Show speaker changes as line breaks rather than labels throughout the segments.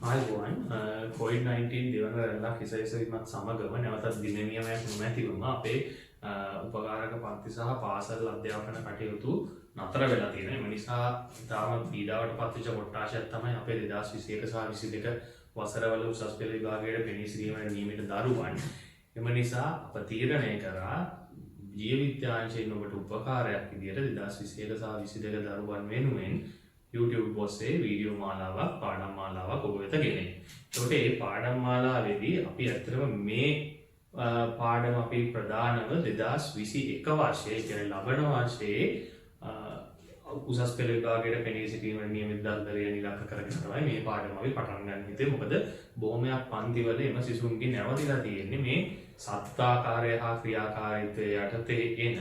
ආයුබෝවන් COVID-19 දෙවන රැල්ලක් හිසහිසවීමත් සමගම නැවතත් දින නියමයක් නොමැතිවම අපේ උපකාරක පන්ති සහ පාසල් අධ්‍යාපන කටයුතු නතර වෙලා තියෙනවා. ඒ නිසා තාම පීඩාවට පත්වෙච්ච කොට්ටාශයක් තමයි අපේ 2021 සහ 22 වසරවල උසස් පෙළ විභාගයට පෙනී සිටීමට නියමිත දරුවන්. එම නිසා අප තීරණය කරා ජීව විද්‍යාංශයෙන් ඔබට උපකාරයක් විදියට 2021 සහ 22 දරුවන් වෙනුවෙන් YouTube ඔස්සේ වීඩියෝ මාලාවක් පාඩම් මාලාවක් ඔබ වෙත ගෙනෙන. ඒකට මේ පාඩම් මාලාවේදී අපි ඇත්තටම මේ පාඩම අපි ප්‍රධානව 2021 වර්ෂයේ කියන්නේ ලබන වර්ෂයේ උසස් පෙළ විභාගයට පෙනී සිටීමට නියමිත දල්දරයන් ඉලක්ක කරගෙන තමයි මේ පාඩම අපි පටන් ගන්න හිතුවේ. මොකද බොහොමයක් පන්තිවල එම සිසුන්ගේ නැවතිලා තියෙන්නේ මේ සත්තාකාරය හා ක්‍රියාකාරීත්වය යටතේ එන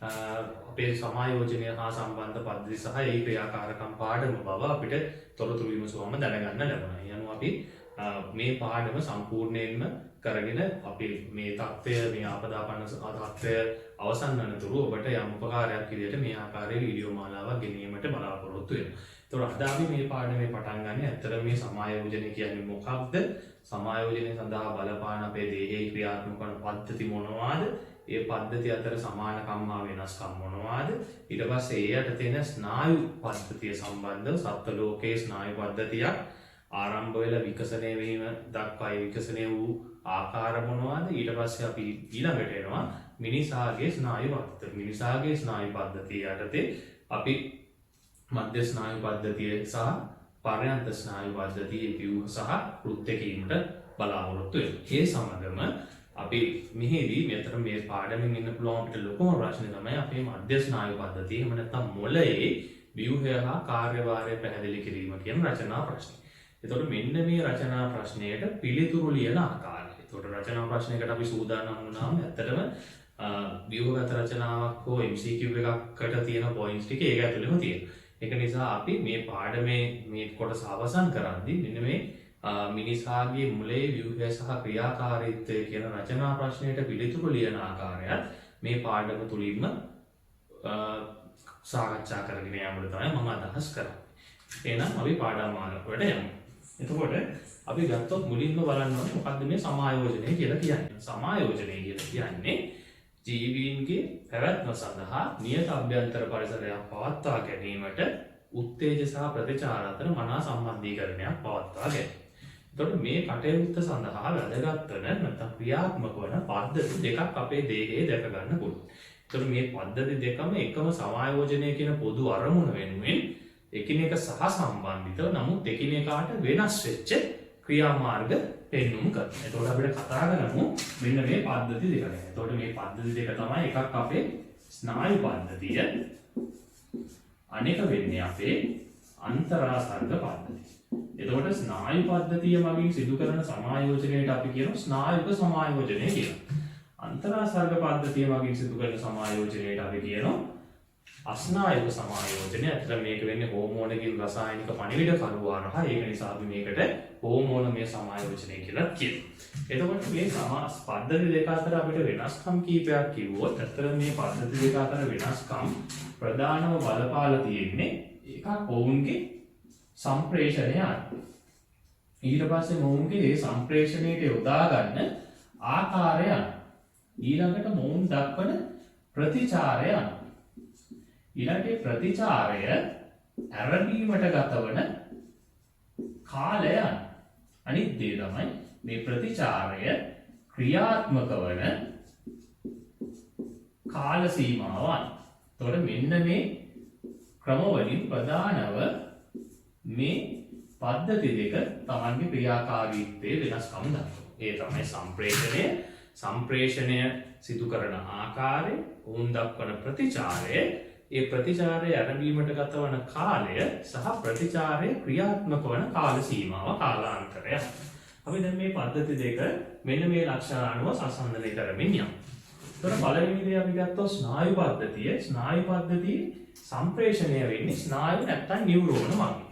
අපේ සමායෝජනය හා සම්බන්ධ පද්ධති සහ ඒ ක්‍රියාකාරකම් පාඩම බව අපිට තොරතුරු විමසුවම දැනගන්න ලැබුණා. ඒ අනුව අපි මේ පාඩම සම්පූර්ණයෙන්ම කරගෙන අපි මේ தත්ත්වය මේ ආපදාපන්න තත්ත්වය අවසන් වනතුරු ඔබට යම් උපකාරයක් විදිහට මේ ආකාරයේ වීඩියෝ මාලාවක් ගෙනීමට බලාපොරොත්තු වෙනවා. ඒතකොට අද අපි මේ පාඩමේ පටන් ගන්න ඇත්තට මේ සමායෝජනය කියන්නේ මොකක්ද? සමායෝජනය සඳහා බලපාන අපේ දේහයේ ක්‍රියාත්මක වන පද්ධති මොනවාද? ඒ පද්ධති අතර සමානකම් හා වෙනස්කම් මොනවාද? ඊට පස්සේ ඒ යට තියෙන ස්නායු පද්ධතිය සම්බන්ධව සත්ත්ව ලෝකයේ ස්නායු පද්ධතියක් ආරම්භ වෙලා විකසනය වීම දක්වා විකසනය වූ ආකාර මොනවාද? ඊට පස්සේ අපි ඊළඟට එනවා මිනිසාගේ ස්නායු පද්ධතිය. මිනිසාගේ ස්නායු පද්ධතිය යටතේ අපි මධ්‍ය ස්නායු පද්ධතිය සහ පර්යන්ත ස්නායු පද්ධතිය ව්‍යුහ සහ කෘත්‍ය කීමට බලාපොරොත්තු වෙනවා. ඒ සමගම අපි මෙහිදී මෙතන මේ පාඩමෙන් ඉන්න පුළුවන් අපිට ලොකුම ප්‍රශ්නේ තමයි අපේ මධ්‍ය ස්නායු පද්ධතිය එහෙම නැත්නම් මොළයේ ව්‍යුහය හා කාර්යභාරය පැහැදිලි කිරීම කියන රචනා ප්‍රශ්නේ. එතකොට මෙන්න මේ රචනා ප්‍රශ්නයට පිළිතුරු ලියන ආකාරය. එතකොට රචනා ප්‍රශ්නයකට අපි සූදානම් වුණාම ඇත්තටම ව්‍යුහගත රචනාවක් හෝ MCQ එකකට තියෙන පොයින්ට්ස් ටික ඒක ඇතුළෙම තියෙනවා. ඒක නිසා අපි මේ පාඩමේ මේ කොටස අවසන් කරද්දී මෙන්න මේ මිනිසාගේ මුලේ ව්‍යුහය සහ ක්‍රියාකාරීත්වය කියන රචනා ප්‍රශ්නයට පිළිතුරු ලියන ආකාරයත් මේ පාඩම තුලින්ම සාකච්ඡා කරගෙන යන්න තමයි මම අදහස් කරන්නේ. එහෙනම් අපි පාඩම් මාලාවට යමු. එතකොට අපි ගත්තොත් මුලින්ම බලන්න ඕනේ මොකක්ද මේ සමායෝජනය කියලා කියන්නේ. සමායෝජනය කියලා කියන්නේ ජීවීන්ගේ පැවැත්ම සඳහා නියත අභ්‍යන්තර පරිසරයක් පවත්වා ගැනීමට උත්තේජ සහ ප්‍රතිචාර අතර මනා සම්බන්ධීකරණයක් පවත්වා ගැනීම. එතකොට මේ කටයුත්ත සඳහා වැදගත් වන නැත්නම් ක්‍රියාත්මක වන පද්ධති දෙකක් අපේ දේහයේ දැක ගන්න පුළුවන්. එතකොට මේ පද්ධති දෙකම එකම සමායෝජනය කියන පොදු අරමුණ වෙනුවෙන් එකිනෙක සහ සම්බන්ධිතව නමුත් එකිනෙකාට වෙනස් වෙච්ච ක්‍රියාමාර්ග පෙන්වමු කරනවා. එතකොට අපිට කතා කරමු මෙන්න මේ පද්ධති දෙක ගැන. එතකොට මේ පද්ධති දෙක තමයි එකක් අපේ ස්නායු පද්ධතිය අනෙක වෙන්නේ අපේ අන්තරාසර්ග පද්ධතිය. එතකොට ස්නායු පද්ධතිය මගින් සිදු කරන සමායෝජනයට අපි කියනවා ස්නායුක සමායෝජනය කියලා. අන්තරාසර්ග පද්ධතිය මගින් සිදු කරන සමායෝජනයට අපි කියනවා අස්නායුක සමායෝජනය. අතන මේක වෙන්නේ හෝමෝනකින් රසායනික පණිවිඩ කරුවා රහ. ඒක නිසා අපි මේකට හෝමෝනමය සමායෝජනය කියලා කියනවා. එතකොට මේ පද්ධති දෙක අතර අපිට වෙනස්කම් කීපයක් කිව්වොත් අතන මේ පද්ධති දෙක අතර වෙනස්කම් ප්‍රධානම බලපාලා තියෙන්නේ එකක් ඔවුන්ගේ සම්ප්‍රේෂණය අනුව. ඊට පස්සේ මොවුන්ගේ ඒ සම්ප්‍රේෂණයට යොදා ගන්න ආකාරය අනුව. ඊළඟට මොවුන් දක්වන ප්‍රතිචාරය අනුව. ඊළඟට ප්‍රතිචාරය ඇරඹීමට ගතවන කාලය අනුව. අනිත් දේ තමයි මේ ප්‍රතිචාරය ක්‍රියාත්මක වන කාල සීමාව අනුව. එතකොට මෙන්න මේ ක්‍රමවලින් ප්‍රධානව මේ පද්ධති දෙක තමන්ගේ ක්‍රියාකාරීත්වයේ වෙනස්කම් දක්වනවා. ඒ තමයි සම්ප්‍රේෂණය සිදු කරන ආකාරය, වුන් දක්වන ප්‍රතිචාරය, ඒ ප්‍රතිචාරය ආරම්භීමට ගතවන කාලය සහ ප්‍රතිචාරය ක්‍රියාත්මක වන කාල සීමාව කාලාන්තරය. අපි දැන් මේ පද්ධති දෙක මෙන්න මේ ලක්ෂණ අනුව සම්සන්දනය කරමින් යමු. එතකොට පළවෙනි දේ අපි ගත්තොත් ස්නායු පද්ධතිය. ස්නායු පද්ධතියේ සම්ප්‍රේෂණය වෙන්නේ ස්නායු නැත්තම් නියුරෝන මගින්.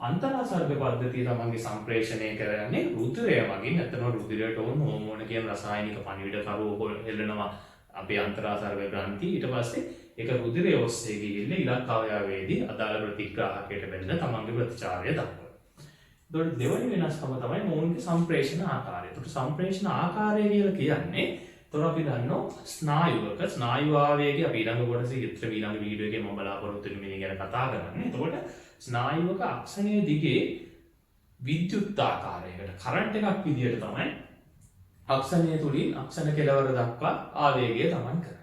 අන්තරාසර්ග පද්ධතිය තමන්ගේ සම්ප්‍රේෂණය කරන්නේ රුධිරය මගින්. නැත්නම් රුධිරයට ඕන හෝමෝන කියන රසායනික පණිවිඩ කරුවෝ හෙළනවා අපේ අන්තරාසර්ග ග්‍රන්ථි. ඊට පස්සේ ඒක රුධිරය ඔස්සේ ගිහිල්ලා ඉලක්ක අවයවයේදී අදාළ ප්‍රතිග්‍රාහකයට බැඳලා තමන්ගේ ප්‍රතිචාරය දක්වනවා. එතකොට දෙවෙනි වෙනස්කම තමයි මොවුන්ගේ සම්ප්‍රේෂණ ආකාරය. එතකොට සම්ප්‍රේෂණ ආකාරය කියලා කියන්නේ එතකොට අපි දන්නවා ස්නායුවක ස්නායු ආවේගය අපි ඊළඟ කොටසේ චිත්‍ර ඊළඟ වීඩියෝ එකේ මම බලාපොරොත්තු වෙන්නේ මේ ගැන කතා කරන්නේ. එතකොට ස්නායුවක අක්ෂණයේ දිගේ විද්‍යුත් ආකාරයකට කරන්ට් එකක් විදියට තමයි අක්ෂණය තුලින් අක්ෂණ කෙලවර දක්වා ආවේගය තමන් කරන්නේ.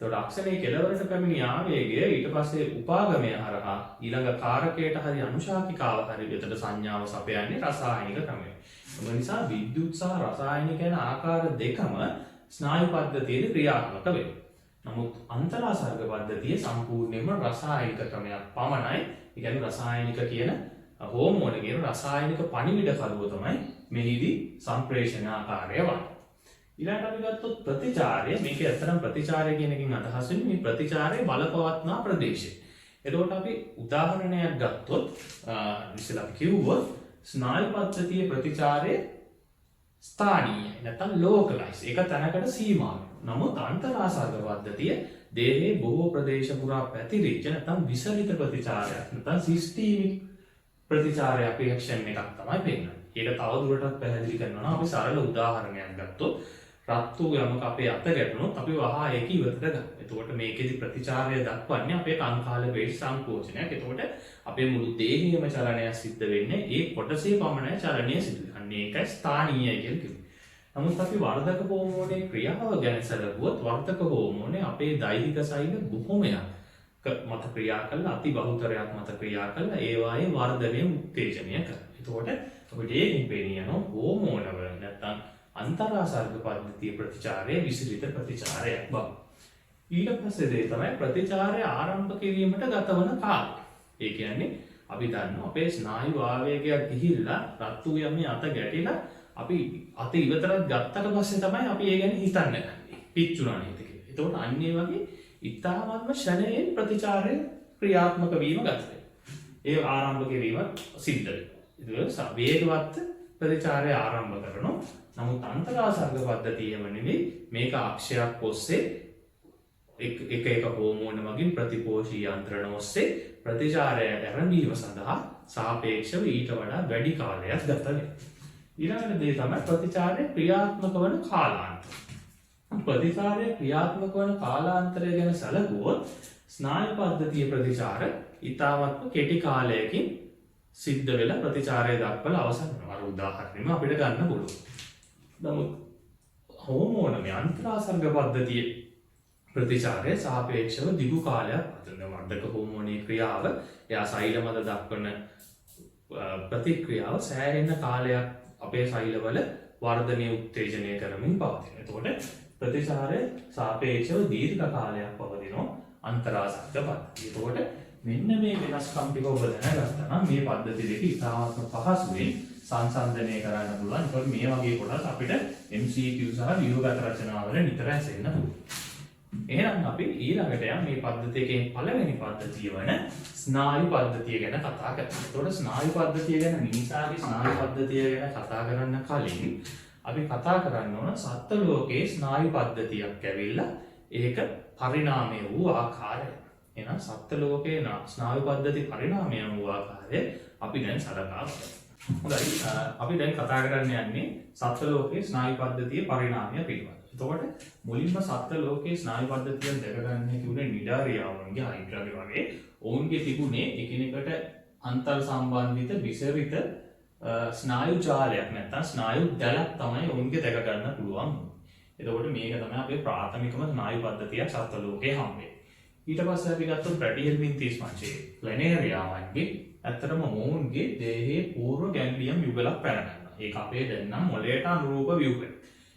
එතකොට අක්ෂණයේ කෙලවරට පැමිණි ආවේගය ඊට පස්සේ උපාගමය හරහා ඊළඟ කාරකයට හරි අනුශාකිකාව හරි වෙතට සංඥාව සපයන්නේ රසායනික ක්‍රමයෙන්. ඒ නිසා විද්‍යුත් සහ රසායනික යන ආකාර දෙකම ස්නායු පද්ධතියේ ක්‍රියාත්මක වෙනවා. නමුත් අන්තරාසර්ග පද්ධතිය සම්පූර්ණයෙන්ම රසායනික ක්‍රමයක් පමණයි. ඒ කියන්නේ රසායනික කියන හෝමෝන කියන රසායනික පණිවිඩකරුව තමයි මෙහිදී සම්ප්‍රේෂණ ආකාරය වන්නේ. ඊළඟට අපි ගත්තොත් ප්‍රතිචාරය. මේක ඇත්තටම ප්‍රතිචාරය කියන එකකින් අදහස් වෙන්නේ මේ ප්‍රතිචාරයේ බලපවත්නා ප්‍රදේශය. එතකොට අපි උදාහරණයක් ගත්තොත් ඉස්සෙල්ලා අපි කිව්වොත් ස්නායු පද්ධතියේ ප්‍රතිචාරයේ ස්ථානීය නැත්නම් ලෝකලයිස් ඒක තැනකට සීමා වෙනවා. නමුත් අන්තරාසර්ග පද්ධතිය දේහයේ බොහෝ ප්‍රදේශ පුරා පැතිරිච්ච නැත්නම් විසරිත ප්‍රතිචාරයක් නැත්නම් සිස්ටීමික් ප්‍රතිචාරය අපේක්ෂණ එකක් තමයි පෙන්වන්නේ. ඒක තවදුරටත් පැහැදිලි කරනවා නම් අපි සරල උදාහරණයක් ගත්තොත් රත් වූ යමක අපේ අත ගැටුණොත් අපි වහා ඒක ඉවතට ගන්නවා. එතකොට මේකෙදි ප්‍රතිචාරය දක්වන්නේ අපේ කංකාල වේශ සංකෝචනයක්. එතකොට අපේ මුළු දේහයේම චලනයක් සිද්ධ වෙන්නේ ඒ කොටසේ පමණයි චලනය සිදු වෙන්නේ. අන්න ඒකයි ස්ථානීය කියලා කියන්නේ. නමුත් අපි වර්ධක හෝමෝනයේ ක්‍රියාව ගැන සැලකුවොත් වර්ධක හෝමෝනේ අපේ දෛහික සෛල බොහොමයක් මත ක්‍රියා කරලා අති බහුතරයක් මත ක්‍රියා කරලා ඒවායේ වර්ධනය උත්තේජනය කරනවා. එතකොට අපිට ඒකෙන් පේන්නේ යනවා හෝමෝන වල නැත්නම් අන්තරාසර්ග පද්ධතිය ප්‍රතිචාරයේ විසිරිත ප්‍රතිචාරයක් බව. ඊට පස්සේ දේ තමයි ප්‍රතිචාරය ආරම්භ කිරීමට ගතවන කාලය. ඒ කියන්නේ අපි දන්නවා අපේ ස්නායු ආවේගයක් ගිහිල්ලා රත් වූ යමේ අත ගැටිලා අපි අත ඉවතරක් ගත්තට පස්සේ තමයි අපි ඒ ගැන හිතන්නේ. පිච්චුණා නේද කියලා. එතකොට අන්න ඒ වගේ ඉතාමත්ම ෂණයෙන් ප්‍රතිචාරය ක්‍රියාත්මක වීම ගත වෙනවා. ඒ ආරම්භ කිරීම සිද්ධ වෙනවා. ඒක වේගවත් ප්‍රතිචාරය ආරම්භ කරනවා. නමුත් අන්තරාසර්ග පද්ධතියම නෙවෙයි මේක අක්ෂයක් ඔස්සේ එක හෝමෝන මගින් ප්‍රතිපෝෂී යන්ත්‍රණ ඔස්සේ ප්‍රතිචාරය ආරම්භීම සඳහා සාපේක්ෂව ඊට වඩා වැඩි කාලයක් ගත වෙනවා. ඊළඟ දේ තමයි ප්‍රතිචාරය ක්‍රියාත්මක වන කාලාන්තරය. ප්‍රතිචාරය ක්‍රියාත්මක වන කාලාන්තරය ගැන සැලකුවොත් ස්නායු පද්ධතිය ප්‍රතිචාර ඉතාමත්ම කෙටි කාලයකින් සිද්ධ වෙලා ප්‍රතිචාරය දක්වලා අවසන් වෙනවා. අර උදාහරණෙම අපිට ගන්න පුළුවන්. නමුත් හෝමෝන අන්තරාසර්ග පද්ධතියේ ප්‍රතිචාරය සාපේක්ෂව දිගු කාලයක් පවතින වර්ධක හෝමෝනයේ ක්‍රියාව එයා සෛල මත දක්වන ප්‍රතික්‍රියාව සෑහෙන කාලයක් අපේ සෛලවල වර්ධනය උත්තේජනය කරමින් පවතින. එතකොට ප්‍රතිචාරය සාපේක්ෂව දීර්ඝ කාලයක් පවතිනවා අන්තරාසර්ග පද්ධතිය. එතකොට මෙන්න මේ වෙනස්කම් ටික ඔබ දැනගත්තා නම් මේ පද්ධති දෙක ඉතාමත්ම පහසුවෙන් සංසන්දනය කරන්න පුළුවන්. ඒකෝ මේ වගේ කොටස් අපිට MCQ සහ ව්‍යුහගත රචනාවල නිතර ඇසෙන්න පුළුවන්. එහෙනම් අපි ඊළඟට යමු මේ පද්ධතියකින් පළවෙනි පද්ධතිය වන ස්නායු පද්ධතිය ගැන කතා කරමු. ඒතකොට ස්නායු පද්ධතිය ගැන මිනිසාගේ ස්නායු පද්ධතිය ගැන කතා කරන්න කලින් අපි කතා කරන්න ඕන සත්ත්ව ලෝකයේ ස්නායු පද්ධතියක් ඇවිල්ලා ඒක පරිණාමය වූ ආකාරය. එහෙනම් සත්ත්ව ලෝකයේ ස්නායු පද්ධති පරිණාමය වූ ආකාරය අපි දැන් සලකා බලමු. හොඳයි අපි දැන් කතා කරන්න යන්නේ සත්ත්ව ලෝකයේ ස්නායු පද්ධතියේ පරිණාමය පිළිබඳව. එතකොට මුලින්ම සත්ත්ව ලෝකයේ ස්නායු පද්ධතියෙන් දැක ගන්න කිව්වේ නිඩාරියාවන්ගේ හයිඩ්‍රාගේ වගේ ඔවුන්ගේ තිබුණේ එකිනෙකට අන්තර් සම්බන්ධිත විසරිත ස්නායු ජාලයක් නැත්නම් ස්නායු දැලක් තමයි ඔවුන්ගේ දැක ගන්න පුළුවන්. එතකොට මේක තමයි අපේ ප්‍රාථමිකම ස්නායු පද්ධතිය සත්ත්ව ලෝකයේ හම්බෙන්නේ. ඊට පස්සේ අපි ගත්තොත් බ්‍රැඩිහෙල්මින්තිස් වංශයේ ප්ලැනේරියාවන්ගේ ඇත්තටම මොවුන්ගේ දේහයේ පූර්ව ගැන්ග්ලියම් යුගලක් පැන ගන්නවා. ඒක අපේ දැන් නම් මොළයට අනුරූප ව්‍යුහයක්.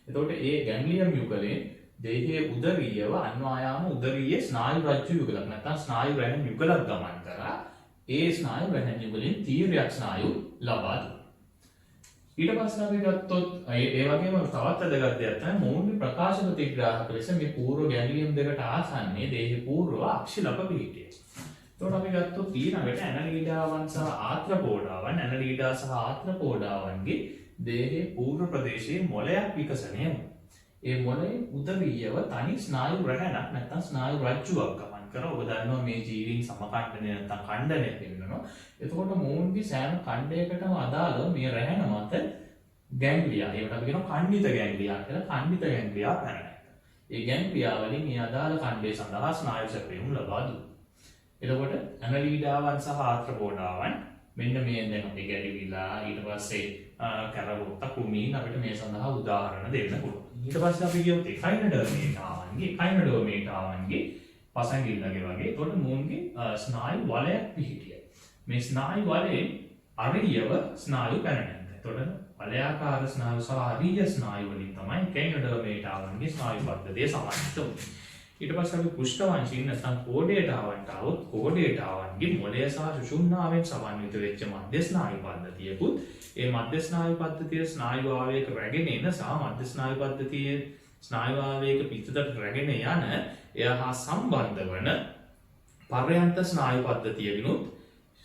එතකොට ඒ ගැන්ග්ලියම් යුගලෙන් දේහයේ උදරීයව අන්වායාම උදරීය ස්නායු රජ්ජු යුගලක් නැත්නම් ස්නායු රැහෙන් යුගලක් ගමන් කරා ඒ ස්නායු රැහෙන් යුගලෙන් තීර්යක් ස්නායු ලබා දුන්නා. ඊට පස්සේ අපි ගත්තොත් ඒ වගේම තවත් වැදගත් දෙයක් තමයි මොවුන්ගේ ප්‍රකාශ ප්‍රතිග්‍රාහක ලෙස මේ පූර්ව ගැන්ග්ලියම් දෙකට ආසන්නයේ දේහයේ පූර්ව අක්ෂිලප පිහිටිය. එතකොට අපි ගත්තොත් ඊළඟට ඇනලීඩාවන් සහ ආත්‍රපෝඩාවන් ඇනලීඩා සහ ආත්‍රපෝඩාවන්ගේ දේහයේ පූර්ව ප්‍රදේශයේ මොළයක් විකසනය වුණා. ඒ මොළයේ උදරීයව තනි ස්නායු රැහැනක් නැත්නම් ස්නායු රජ්ජුවක් ගමන්
කරා. ඔබ දන්නවා මේ ජීවීන් සමඛණ්ඩනය නැත්නම් ඛණ්ඩනය වෙනවා. එතකොට මූන්ගේ සෑම ඛණ්ඩයකටම අදාළව මේ රැහැන මත ගැන්ග්ලියා, ඒකට අපි කියනවා ඛණ්ඩිත ගැන්ග්ලියා කියලා. ඛණ්ඩිත ගැන්ග්ලියා පැන නැග්ගා. ඒ ගැන්ග්ලියා වලින් මේ අදාළ ඛණ්ඩය සඳහා ස්නායු සැපයුම් ලබා දුන්නා. එතකොට ඇනලීඩාවන් සහ ආත්‍රපෝඩාවන් මෙන්න මේ දැන් අපි ගැඩිවිලා ඊට පස්සේ කැරවොත්ත කුමීන් අපිට මේ සඳහා උදාහරණ දෙන්න පුළුවන්. ඊට පස්සේ අපි කියොත් කයිනඩර්මේටාවන්ගේ පසංගිල්ලගේ වගේ. එතකොට මූන්ගේ ස්නායු වලයක් පිහිටිය. මේ ස්නායු වලයෙන් අරියව ස්නායු පැන නැග්ගා. එතකොට වලයාකාර ස්නායු සහ අරිය ස්නායු වලින් තමයි කයිනඩර්මේටාවන්ගේ ස්නායු පද්ධතිය සමන්විත වුනේ. ඊට පස්සේ අපි පෘෂ්ඨවංශීන් නැත්නම් කෝඩේටාවන්ට આવොත් කෝඩේටාවන්ගේ මොළය සහ සුෂුම්නාවෙන් සමන්විත වෙච්ච මධ්‍ය ස්නායු පද්ධතියකුත් ඒ මධ්‍ය ස්නායු පද්ධතිය ස්නායු ආවේග රැගෙන එන සහ මධ්‍ය ස්නායු පද්ධතියේ ස්නායු ආවේග පිටතට රැගෙන යන එය හා සම්බන්ධ වන පර්යන්ත ස්නායු පද්ධතියකිනුත්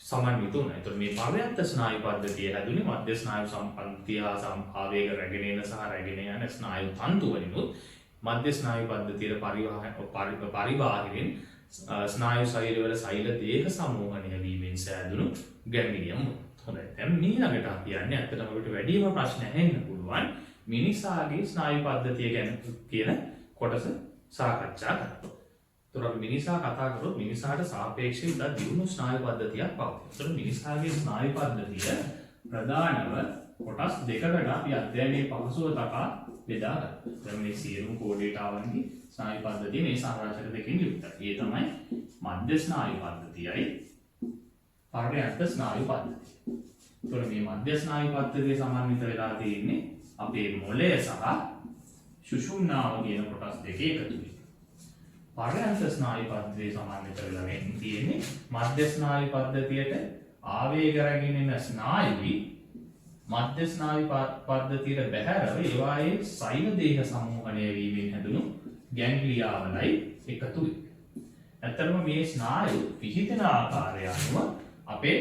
සමන්විත වුණා. ඒතකොට මේ පර්යන්ත ස්නායු පද්ධතිය හැදුනේ මධ්‍ය ස්නායු සම්පන්තිය ආවේග රැගෙන එන සහ රැගෙන යන ස්නායු තන්තු වලිනුත් මධ්‍ය ස්නායු පද්ධතියට පරිවාහයෙන් ස්නායු ශරීරවල සෛල දේහ සමූහණය වීමෙන් සෑදුණු ගැන්ග්ලියම්. හොඳයි. දැන් ඊළඟට අපි යන්නේ අතටම අපිට වැඩිම ප්‍රශ්න ඇහෙන්න පුළුවන් මිනිසාගේ ස්නායු පද්ධතිය ගැන කියන කොටස සාකච්ඡා කරමු. ඒතර අපි මිනිසා කතා කරොත් මිනිසාට සාපේක්ෂව ඉතා දියුණු ස්නායු පද්ධතියක් පවතී. ඒතර මිනිසාගේ ස්නායු පද්ධතිය ප්‍රධානව කොටස් දෙකකට අපි අධ්‍යයනයේ පහසුව තකා බෙදා ගන්නවා. දැන් මේ සියලුම කෝඩේටාවන්ගේ ස්නායු පද්ධතිය මේ සාරාංශක දෙකකින් යුක්තයි. ඒ තමයි මධ්‍ය ස්නායු පද්ධතියයි පර්යන්ත ස්නායු පද්ධතිය. ඒතකොට මේ මධ්‍ය ස්නායු පද්ධතිය සමන්විත වෙලා තියෙන්නේ අපේ මොළය සහ සුෂුම්නාව කියන කොටස් දෙකේ එකතුවීම. පර්යන්ත ස්නායු පද්ධතිය සමන්විත වෙලා තියෙන්නේ මධ්‍ය ස්නායු පද්ධතියට ආවේග රැගෙන එන ස්නායුයි මධ්‍ය ස්නායු පද්ධතියට බැහැරව ඒවායේ සෛල දේහ සමූහණය වීමෙන් හැදුණු ගැන්ග්ලියාවලයි එකතු වෙන්නේ. ඇත්තටම මේ ස්නායු පිහිටන ආකාරය අනුව අපේ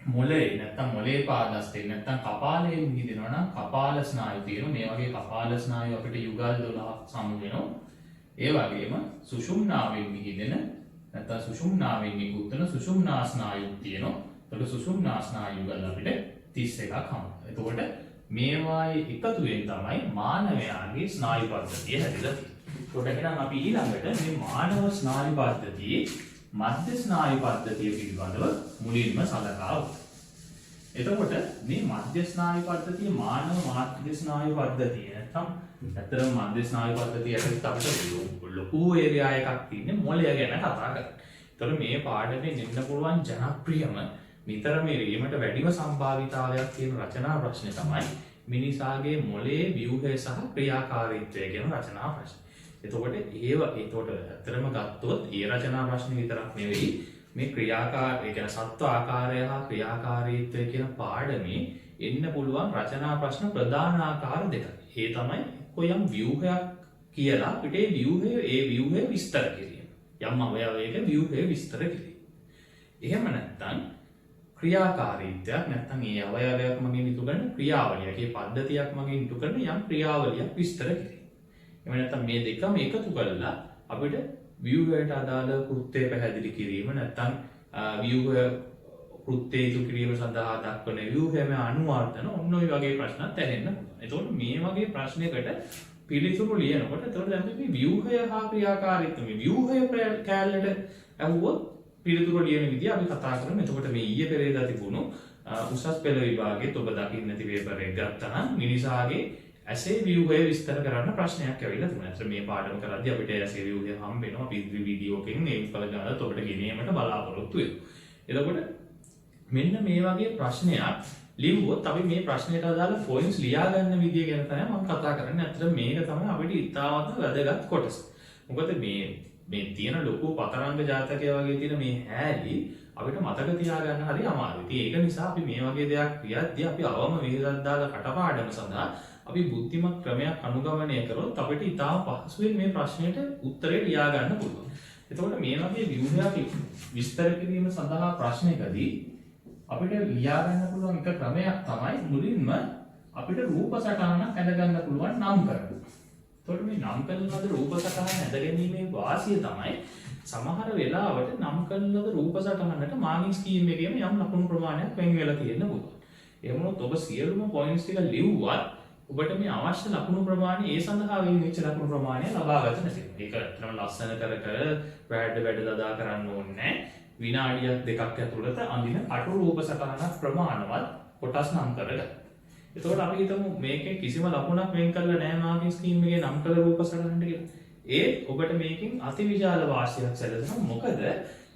මොළේ නැත්තම් මොළේ පාදස්තේ නැත්තම් කපාලයෙන් මිදෙනවා නම් කපාල ස්නායු තියෙනවා. මේ වගේ කපාල ස්නායු අපිට යුගල් 12ක් සමු වෙනවා. ඒ වගේම සුෂුම්නාවෙන් මිදෙන නැත්තම් සුෂුම්නාවෙන් නිකුත් වෙන සුෂුම්නා ස්නායුත් තියෙනවා. ඒතකොට සුෂුම්නා ස්නායු යුගල් අපිට 31ක් හම්බ. එතකොට මේවායේ එකතුවෙන් තමයි මානවයාගේ ස්නායු පද්ධතිය හැදිලා තියෙන්නේ. ඒකට එහෙනම් අපි ඊළඟට මේ මානව ස්නායු පද්ධතියේ මධ්‍ය ස්නායු පද්ධතිය පිළිබඳව මුලින්ම සලකා බලමු. එතකොට මේ මධ්‍ය ස්නායු පද්ධතිය මානව මධ්‍ය ස්නායු පද්ධතිය නැත්නම් ඇත්තටම මධ්‍ය ස්නායු පද්ධතිය ඇතුළත අපිට ලොකු ඒරියා එකක් තියෙන්නේ මොළය ගැන කතා කරලා. එතකොට මේ පාඩමේ දෙන්න පුළුවන් ජනප්‍රියම නිතරම එරීමට වැඩිම සම්භාවිතාවයක් තියෙන රචනා ප්‍රශ්නේ තමයි මිනිසාගේ මොළයේ ව්‍යුහය සහ ක්‍රියාකාරීත්වය කියන රචනා ප්‍රශ්න. එතකොට ඇත්තටම ගත්තොත් ඒ රචනා ප්‍රශ්නේ විතරක් නෙවෙයි මේ ඒ කියන්නේ සත්ව ආකාරය හා ක්‍රියාකාරීත්වය කියන පාඩමේ එන්න පුළුවන් රචනා ප්‍රශ්න ප්‍රධාන ආකාර දෙකක්. ඒ තමයි කොයම් ව්‍යුහයක් කියලා අපිට ඒ ව්‍යුහය විස්තර කිරීම. යම් අවයවයක ව්‍යුහය විස්තර කිරීම. එහෙම නැත්නම් ක්‍රියාකාරීත්වයක් නැත්නම් ඒ අවයවයක් මගින් ඉටු කරන ක්‍රියාවලියක්, ඒ පද්ධතියක් මගින් ඉටු කරන යම් ක්‍රියාවලියක් විස්තර කිරීම. එහෙම නැත්නම් මේ දෙකම එකතු කරලා අපිට ව්‍යුහයට අදාළ කෘත්‍ය පැහැදිලි කිරීම නැත්නම් ව්‍යුහය කෘත්‍ය ඉටු කිරීම සඳහා දක්වන ව්‍යුහයම අනුවර්තන ඔන්න ඔය වගේ ප්‍රශ්නත් ඇහෙන්න පුළුවන්. එතකොට මේ වගේ ප්‍රශ්නයකට පිළිතුරු ලියනකොට එතකොට දැන් මේ ව්‍යුහය හා ක්‍රියාකාරීත්වය මේ ව්‍යුහය කැලලට අහුවොත් පිළිතුරු ලියන විදිය අපි කතා කරමු. එතකොට මේ ඊයේ පෙරේදා තිබුණු උසස් පෙළ විභාගයේ ඔබ දකින්න නැති පේපර් එක ගත්තා නම් මිනිසාගේ ඇසේ ව්‍යුහය විස්තර කරන්න ප්‍රශ්නයක් ඇවිල්ලා තිබුණා. ඒත් මේ පාඩම කරද්දී අපිට ඇසේ ව්‍යුහය හම්බ වෙනවා. අපි වීඩියෝ එකකින් මේ විස්තර ගාලා ඔබට ගෙනීමට බලාපොරොත්තු වෙනවා. එතකොට මෙන්න මේ වගේ ප්‍රශ්නයක් ලිව්වොත් අපි මේ ප්‍රශ්නයට අදාළ පොයින්ට්ස් ලියා ගන්න විදිය ගැන තමයි මම කතා කරන්නේ. අතට මේක තමයි අපිට ඉතාමත් වැදගත් කොටස. මොකද මේ තියෙන ලොකු පතරංග ජාතකය වගේ තියෙන මේ හැලී අපිට මතක තියාගන්න හරි අමාරුයි. ඉතින් ඒක නිසා අපි මේ වගේ දෙයක් කියද්දී අපි අවම විහිදක් දාලා කටපාඩම සඳහා අපි බුද්ධිමත් ක්‍රමයක් අනුගමනය කරොත් අපිට ඉතාම පහසුවෙන් මේ ප්‍රශ්නෙට උත්තරේ ලියා ගන්න පුළුවන්. එතකොට මේ වගේ ව්‍යුහයක් විස්තර කිරීම සඳහා ප්‍රශ්නයකදී අපිට ලියා ගන්න පුළුවන් එක ක්‍රමයක් තමයි මුලින්ම අපිට රූප සටහනක් ඇඳ ගන්න පුළුවන් නම් කරන. එතකොට මේ නම් කරන ලද රූප සටහන ඇඳ ගැනීමේ වාසිය තමයි සමහර වෙලාවට නම් කරන ලද රූප සටහනට මාර්කින් ස්කීම් එකේම යම් ලකුණු ප්‍රමාණයක් වෙන් වෙලා තියෙන්න පුළුවන්. ඒ වුණොත් ඔබ සියලුම පොයින්ට්ස් ටික ලිව්වත් ඔබට මේ අවශ්‍ය ලකුණු ප්‍රමාණය ඒ සඳහා වෙන් වෙච්ච ලකුණු ප්‍රමාණය ලබා ගන්න නැති වෙනවා. ඒක ඇත්තටම ලස්සන කර වැඩ දදා කරන්න ඕනේ නැහැ. විනාඩියක් දෙකක් ඇතුළත අඳින අටු රූප සටහනක් ප්‍රමාණවත් කොටස් නම් කරගන්න. එතකොට අපි හිතමු මේකේ කිසිම ලකුණක් වෙන් කරලා නැහැ මාර්කින් ස්කීම් එකේ නම් කළ රූප සටහනට කියලා. ඔබට මේකෙන් අතිවිශාල වාසියක් සැලසෙනවා. මොකද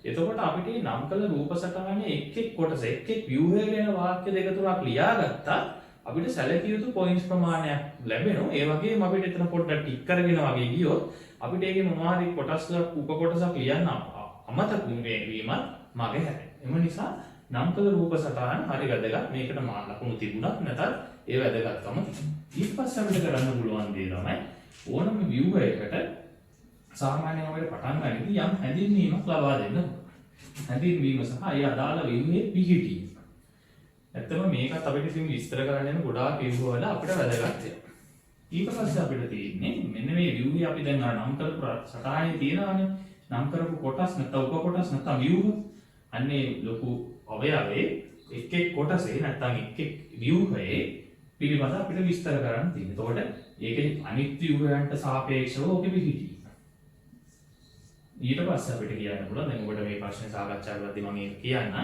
එතකොට අපිට නම් කළ රූප සටහනේ එක් කොටස එක් ව්‍යුහය ගැන වාක්‍ය දෙක තුනක් ලියාගත්තා අපිට සැලකිය යුතු පොයින්ට්ස් ප්‍රමාණයක් ලැබෙනවා. ඒ වගේම අපිට එතන පොඩ්ඩක් ටික් කරගෙන වගේ ගියොත් අපිට ඒකේ මොනවාරි කොටස්ලක් උප කොටසක් ලියන්න අමතක වීමත් මගේ හැරෙනවා. එම නිසා නම් කළ රූප සටහන හරි වැදගත්. මේකට ලකුණු තිබුණත් නැතත් ඒ වැදගත්කම තියෙනවා. ඊට පස්සේ අපිට කරන්න පුළුවන් දේ තමයි ඕනම ව්‍යුහයකට සාමාන්‍යයෙන් අපිට පටන් ගන්නදී යම් හැඳින්වීමක් ලබා දෙන්න ඕන. හැඳින්වීම සහ ඒ අදාළ ව්‍යුහයේ පිහිටීම. ඇත්තම මේකත් අපිට ඉතින් විස්තර කරන්න යන ගොඩාක් ව්‍යුහවල අපිට වැදගත් වෙනවා. ඊට පස්සේ අපිට තියෙන්නේ මෙන්න මේ ව්‍යුහය අපි දැන් අර නම් කරපු සටහනේ තියෙනවානේ. නම් කරපු කොටස් නැත්නම් උප කොටස් නැත්නම් ව්‍යුහ. අන්නේ ලොකු අවයවයේ එක් කොටසේ නැත්නම් එක් ව්‍යුහයේ පිළිබඳ අපිට විස්තර කරන්න තියෙනවා. එතකොට ඒකේ අනිත් ව්‍යුහයන්ට සාපේක්ෂව ඔකෙ පිහිටි. ඊට පස්සේ අපිට කියන්න පුළුවන් දැන් ඔබට මේ ප්‍රශ්නේ සාකච්ඡා කරද්දී මම ඒක කියන්න.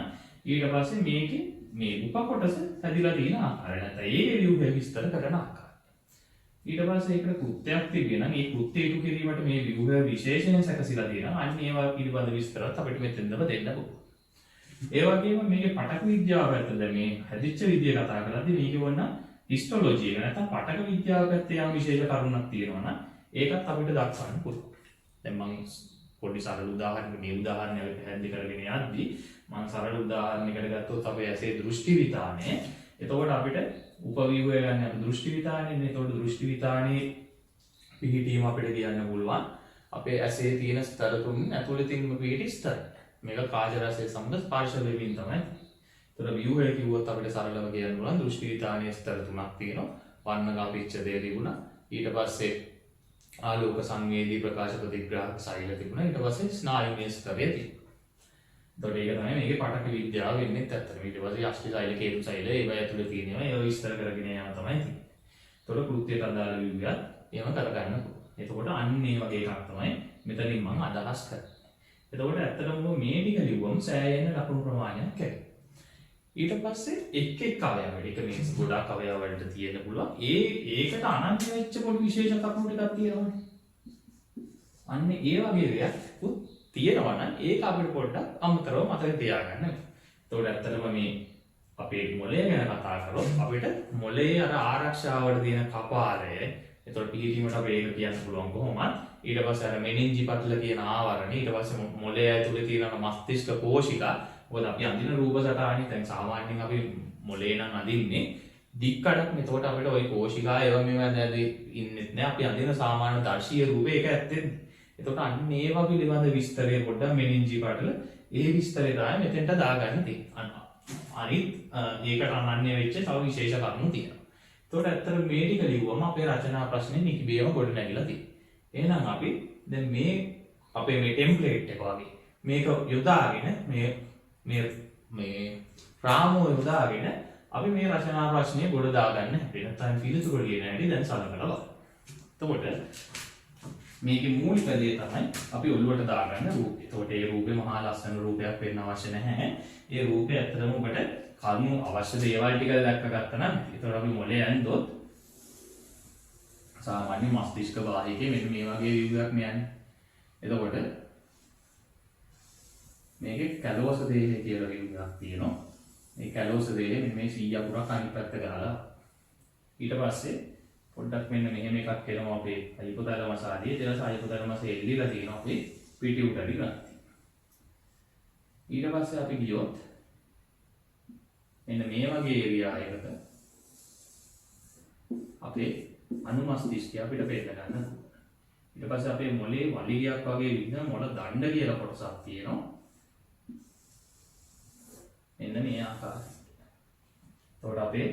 ඊට පස්සේ මේකේ මේ උප කොටස හැදිලා තියෙන ආකාරය නැත්නම් ඒ ව්‍යුහය විස්තර කරන ආකාරය. ඊට පස්සේ ඒකට කෘත්‍යයක් තිබෙනවා. මේ කෘත්‍ය ඉටු කිරීමට මේ ව්‍යුහය විශේෂයෙන් සැකසීලා තියෙනවා. අන්න ඒවා පිළිබඳ විස්තරත් අපිට මෙතෙන්දම දෙන්න පුළුවන්. ඒ වගේම මේකේ පටක විද්‍යාව පැත්තද මේ හැදිච්ච විදිය කතා කරද්දී මේකේ වුණ හිස්ටොලොජි එක නැත්නම් පටක විද්‍යාව පැත්තේ යම් විශේෂ කරුණක් තියෙනවා නම් ඒකත් අපිට දක්වන්න පුළුවන්. දැන් මම පොඩි සරල උදාහරණයක් මේ උදාහරණය පැහැදිලි කරගෙන යද්දී මම සරල උදාහරණයකට ගත්තොත් අපේ ඇසේ දෘෂ්ටි විතානය. එතකොට අපිට උපව්‍යුහය ගන්න අපි දෘෂ්ටි විතානයනේ. එතකොට දෘෂ්ටි විතානයේ පිහිටීම අපිට කියන්න පුළුවන් අපේ ඇසේ තියෙන ස්තර තුන ඇතුළතින්ම පිහිටි ස්තර. මේක කාජ රසයේ සමග ස්පර්ශ වේගින් තමයි. එතකොට ව්‍යුහය කිව්වොත් අපිට සරලව කියන්න පුළුවන් දෘෂ්ටි විතානයේ ස්තර තුනක් තියෙනවා. වර්ණගා පිච්ඡදය තිබුණා. ඊට පස්සේ ආලෝක සංවේදී ප්‍රකාශ ප්‍රතිග්‍රාහක සෛල තිබුණා. ඊට පස්සේ ස්නායුමය ස්තරය තිබුණා. එතකොට ඒක තමයි මේකේ පටක විද්‍යාව වෙන්නේ ඇත්තටම. ඊට පස්සේ අෂ්ටි සෛල, කේතු සෛල ඒවා ඇතුලේ තියෙනවා. ඒවා විස්තර කරගෙන යනවා තමයි තියෙන්නේ. එතකොට කෘත්‍යයට අදාළ විවිධයත් එහෙම කරගන්න පුළුවන්. එතකොට අන්න ඒ වගේ එකක් තමයි මෙතනින් මම අදහස් කරන්නේ. එතකොට ඇත්තටම මේ ටික ලිව්වම සෑහෙන ලකුණු ප්‍රමාණයක් ලැබෙනවා. ඊට පස්සේ එක් අවයවයකට ඒක මේ ගොඩාක් අවයව වලට තියෙන්න පුළුවන්. ඒකට අනන්‍ය වෙච්ච පොඩි විශේෂ කරුණු ටිකක් තියෙනවානේ. අන්න ඒ වගේ දෙයක් තියෙනවා නම් ඒක අපිට පොඩ්ඩක් අමතරව මතක තියාගන්න. එතකොට ඇත්තටම මේ අපේ මොළය ගැන කතා කරොත් අපිට මොළයේ අර ආරක්ෂාවට තියෙන කපාලය එතකොට පිළිගීමට අපි ඒක කියන්න පුළුවන් කොහොමද? ඊට පස්සේ අර මෙනින්ජි පටල කියන ආවරණය, ඊට පස්සේ මොළය ඇතුලේ තියෙන මස්තිෂ්ක කෝෂිකා. මොකද අපි අඳින රූප සටහනේ දැන් සාමාන්‍යයෙන් අපි මොළේ නම් අඳින්නේ දික්කඩක්. එතකොට අපිට ওই කෝෂිකා ඒවා මේවා දැන් ඉන්නෙත් නෑ. අපි අඳින සාමාන්‍ය දර්ශීය රූපේ ඒක ඇත්තෙත්. එතකොට අන්න ඒවා පිළිබඳ විස්තරය පොඩ්ඩක් මෙනින්ජි පටල ඒ විස්තරය තමයි මෙතෙන්ට දාගන්න තියෙන්නේ. අනිත් ඒකට අනන්‍ය වෙච්ච තව විශේෂ කරුණු තියෙනවා. එතකොට ඇත්තට මේ ටික ලිව්වම අපේ රචනා ප්‍රශ්නේ නිකිබේම ගොඩ නැගිලා තියෙනවා. එහෙනම් අපි දැන් මේ අපේ මේ ටෙම්ප්ලේට් එක වගේ මේක යොදාගෙන මේ රාමුව යොදාගෙන අපි මේ රචනා ප්‍රශ්නේ ගොඩ දාගන්න හැටි නැත්නම් පිළිතුරු ලියන හැටි දැන් සලකලා බලමු. එතකොට මේකේ මූලික දේ තමයි අපි ඔළුවට දාගන්න රූපය. එතකොට ඒ රූපේ මහා ලස්සන රූපයක් වෙන්න අවශ්‍ය නැහැ. ඒ රූපය ඇත්තටම ඔබට කරුණු අවශ්‍ය දේවල් ටික දැක්කගත්තා නම් එතකොට අපි මොලේ ඇන්දොත් සාමාන්‍ය මස්තිෂ්ක වාහිකේ මෙන්න මේ වගේ විදිහක් යන්නේ. එතකොට මේකේ කැලෝස දේහය කියලා විදිහක් තියෙනවා. මේ කැලෝස දේහය මෙන්න මේ 100 අකුරක් අනිත් පැත්ත ගහලා ඊට පස්සේ පොඩ්ඩක් මෙන්න මෙහෙම එකක් කරනවා අපේ හයිපොතැලමස් ආදී. ඊට පස්සේ හයිපොතැලමස් එල්ලීලා තියෙනවා අපේ පිටිඋටරි ග්‍රන්ථි. ඊට පස්සේ අපි ගියොත් මෙන්න මේ වගේ ඒරියා එකක අපේ අනුමස්තිෂ්කය අපිට පෙන්න ගන්න පුළුවන්. ඊට පස්සේ අපේ මොලේ වලිගයක් වගේ විදිහ මොළ දණ්ඩ කියලා කොටසක් තියෙනවා. මෙන්න මේ ආකාරයට. එතකොට අපේ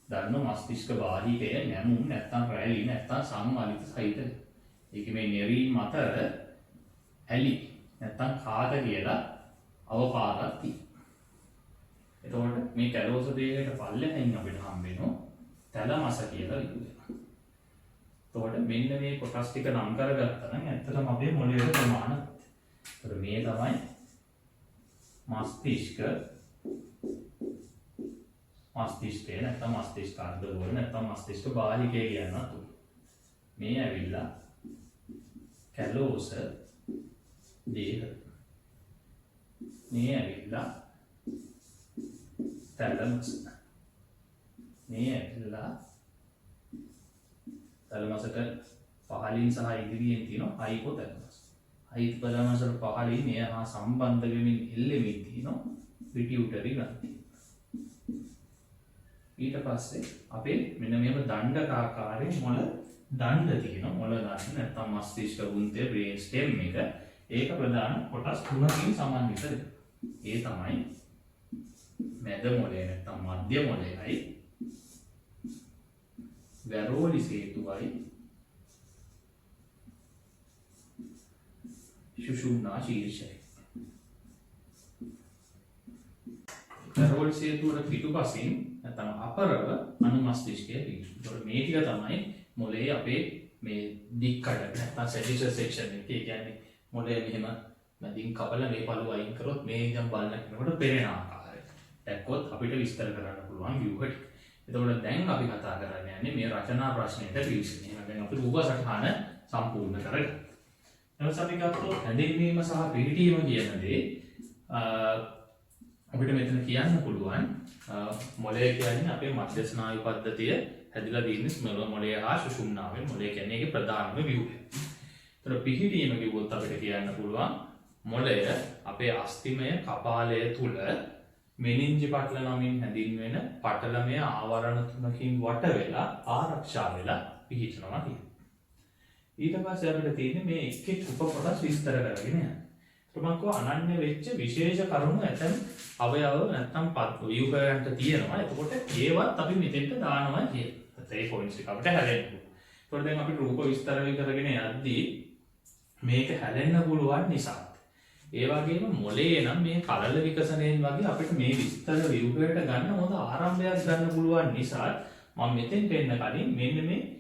දන්න මස්තිෂ්ක වාහිකය නැමුම් නැත්තම් රැලි නැත්තම් සංවලිත සහිත. ඒක මේ නෙරීම් අතර ඇලි නැත්තම් කාද කියලා අවපාරක් තියෙනවා. එතකොට මේ කැලෝස දේහයට පල්ලෙහින් අපිට හම්බ වෙනවා තැලමස කියලා විදිහට. එතකොට මෙන්න මේ කොටස් ටික නම් කරගත්තා නම් ඇත්තටම අපේ මොළයේ ප්‍රමාණය. ඒතර මේ තමයි මස්තිෂ්කය නැත්නම් මස්තිෂ්කාර්ග වල නැත්නම් මස්තිෂ්ක බාහිකය කියනවා. මේ ඇවිල්ලා කැලෝස දේහ. මේ ඇවිල්ලා තැලමස්. මේ ඇවිල්ලා තැලමසට පහලින් සහ ඉදිරියෙන් තියෙනවා හයිපොතැලමස්. හයිපොතැලමසට පහලින් මෙය හා සම්බන්ධ වෙමින් එල්ලෙමින් තියෙනවා පිටියුටරි ග්‍රන්ථිය. ඊට පස්සේ අපේ මෙන්න මේව දණ්ඩකාකාරයේ මොළ දණ්ඩ තියෙනවා. මොළ දණ්ඩ නැත්නම් මස්තිෂ්ක වෘන්තය බ්‍රේන් ස්ටෙම් එක. ඒක ප්‍රධාන කොටස් තුනකින් සමන්විත වෙනවා. ඒ තමයි මැද මොළය නැත්නම් මධ්‍ය මොළයයි වැරෝලි සේතුවයි සුෂුම්නා ශීර්ෂයයි. වැරෝලි සේතුවට පිටුපසින් නැත්නම් අපරව අනුමස්තිෂ්කය පිහිටුවා. ඒතකොට මේ ටික තමයි මොළයේ අපේ මේ දික්කඩ නැත්නම් සෙඩිෂල් සෙක්ෂන් එක. ඒ කියන්නේ මොළය මෙහෙම මැදින් කපලා මේ පළුව අයින් කරොත් මේ ඉඳන් බලන කෙනෙකුට පේන ආකාරය. දැක්කොත් අපිට විස්තර කරන්න පුළුවන් view එක. එතකොට දැන් අපි කතා කරන්නේ යන්නේ මේ රචනා ප්‍රශ්නෙට පිළිසෙන. එහෙනම් දැන් අපි රූප සටහන සම්පූර්ණ කරගන්න. ඊට අපි ගත්තොත් හැඳින්වීම සහ පිළිටීම කියන දේ අපිට මෙතන කියන්න පුළුවන් මොළය කියන්නේ අපේ මධ්‍ය ස්නායු පද්ධතිය හැදිලා තියෙන්නේ මොළය හා සුෂුම්නාවෙන්. මොළය කියන්නේ ඒකේ ප්‍රධානම view එක. ඒතර පිළිටීම කිව්වොත් අපිට කියන්න පුළුවන් මොළය අපේ අස්ථිමය කපාලය තුල මෙනින්ජි පටල නමින් හැඳින්වෙන පටලමය ආවරණ තුනකින් වට වෙලා ආරක්ෂා වෙලා පිහිටනවා කියන්නේ. ඊට පස්සේ අපිට තියෙන්නේ මේ එක් එක් උපකොටස් විස්තර කරගෙන යන්න. මම අනන්‍ය වෙච්ච විශේෂ කරුණු ඇතන් අවයව නැත්නම් ව්‍යුහයන්ට තියෙනවා. එතකොට ඒවත් අපි මෙතෙන්ට දානවා කියලා. ඒ පොයින්ට්ස් එක අපිට හැදෙන්න. ඒතකොට දැන් අපි රූප විස්තර කරගෙන යද්දී මේක හැදෙන්න පුළුවන් නිසා ඒ වගේම මොළයේ නම් මේ කලල විකසනයෙන් වගේ අපිට මේ විස්තර ව්‍යුහයට ගන්න හොඳ ආරම්භයක් ගන්න පුළුවන් නිසා මම මෙතෙන්ට එන්න කලින් මෙන්න